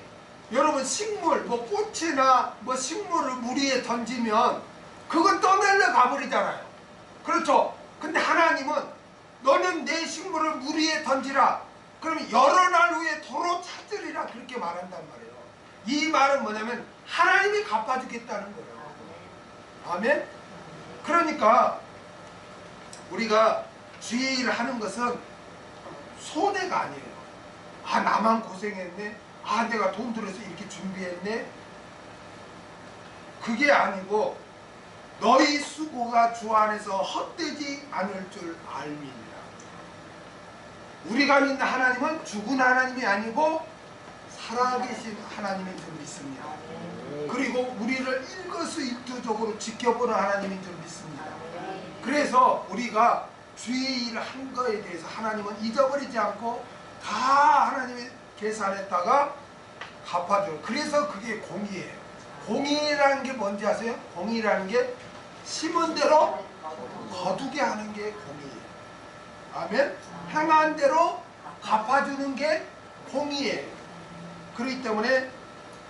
여러분, 식물 뭐 꽃이나 뭐 식물을 물 위에 던지면 그건 떠내려 가버리잖아요. 그렇죠? 근데 하나님은 너는 내 식물을 물 위에 던지라. 그러면 여러 날 후에 도로 찾으리라 그렇게 말한단 말이에요. 이 말은 뭐냐면 하나님이 갚아주겠다는 거예요. 아멘? 그러니까 우리가 주의 일을 하는 것은 손해가 아니에요. 아, 나만 고생했네. 아, 내가 돈 들여서 이렇게 준비했네. 그게 아니고 너희 수고가 주 안에서 헛되지 않을 줄 알미니라. 우리가 믿는 하나님은 죽은 하나님이 아니고 살아계신 하나님인 줄 믿습니다. 그리고 우리를 일거수일투족으로 지켜보는 하나님인 줄 믿습니다. 그래서 우리가 주의 일을 한 거에 대해서 하나님은 잊어버리지 않고 다 하나님이 계산했다가 갚아줘요. 그래서 그게 공의예요. 공의라는 게 뭔지 아세요? 공의라는 게 심은 대로 거두게 하는 게 공의예요. 아멘. 행한 대로 갚아주는 게 공의예요. 그렇기 때문에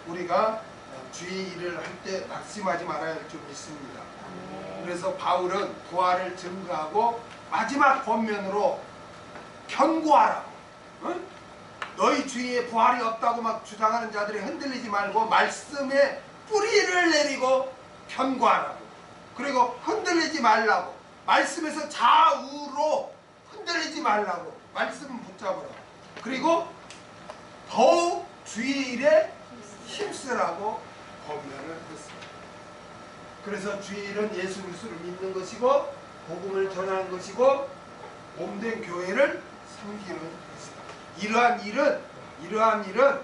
우리가 주의 일을 할 때 낙심하지 말아야 할 줄 믿습니다. 그래서 바울은 부활을 증거하고 마지막 권면으로 견고하라고. 응? 너희 주위에 부활이 없다고 막 주장하는 자들이 흔들리지 말고 말씀에 뿌리를 내리고 견고하라고. 그리고 흔들리지 말라고. 말씀에서 좌우로 흔들리지 말라고. 말씀 붙잡으라고. 그리고 더욱 주의 일에 힘쓰라고 권면을 했습니다. 그래서 주의 일은 예수 그리스도를 믿는 것이고 복음을 전하는 것이고 몸된 교회를 섬기는 것이다. 이러한 일은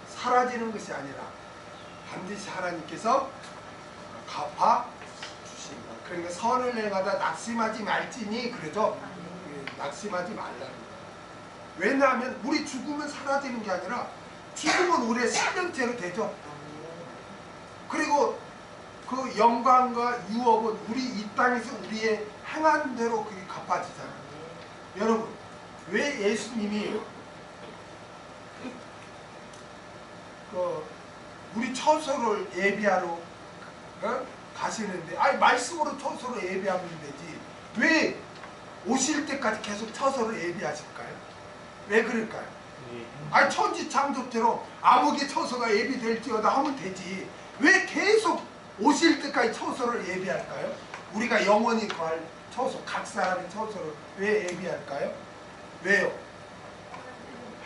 사라지는 것이 아니라 반드시 하나님께서 갚아 주십니다. 그러니까 선을 행하다 낙심하지 말지니 그래도 낙심하지 말라는 거예요. 왜냐하면 우리 죽으면 사라지는 게 아니라 죽으면 우리의 생명체로 되죠. 그리고 그 영광과 유업은 우리 이 땅에서 우리의 행한 대로 그게 갚아지잖아요. 여러분, 왜 예수님이 우리 처소를 예비하러 가시는데, 아니 말씀으로 처소를 예비하면 되지 왜 오실 때까지 계속 처소를 예비하실까요? 왜 그럴까요? 아니 천지창조처럼 아무개 처소가 예비될지어다 하면 되지 왜 계속 오실 때까지 처소를 예비할까요? 우리가 영원히 구할 처소, 각 사람의 처소를 왜 예비할까요? 왜요?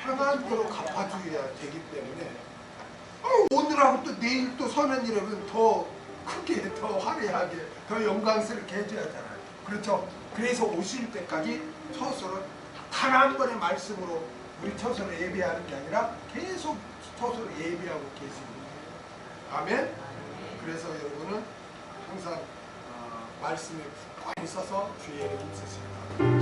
행한 대로 갚아줘야 되기 때문에. 오늘하고 또 내일 또 서는 일이면 더 크게, 더 화려하게, 더 영광스럽게 해줘야 하잖아요. 그렇죠? 그래서 오실 때까지 처소를 단 한 번의 말씀으로 우리 처소를 예비하는 게 아니라 계속 처소를 예비하고 계십니다. 아멘? 그래서 여러분은 항상 말씀에 꽉 있어서 주의 일에 힘쓰십니다.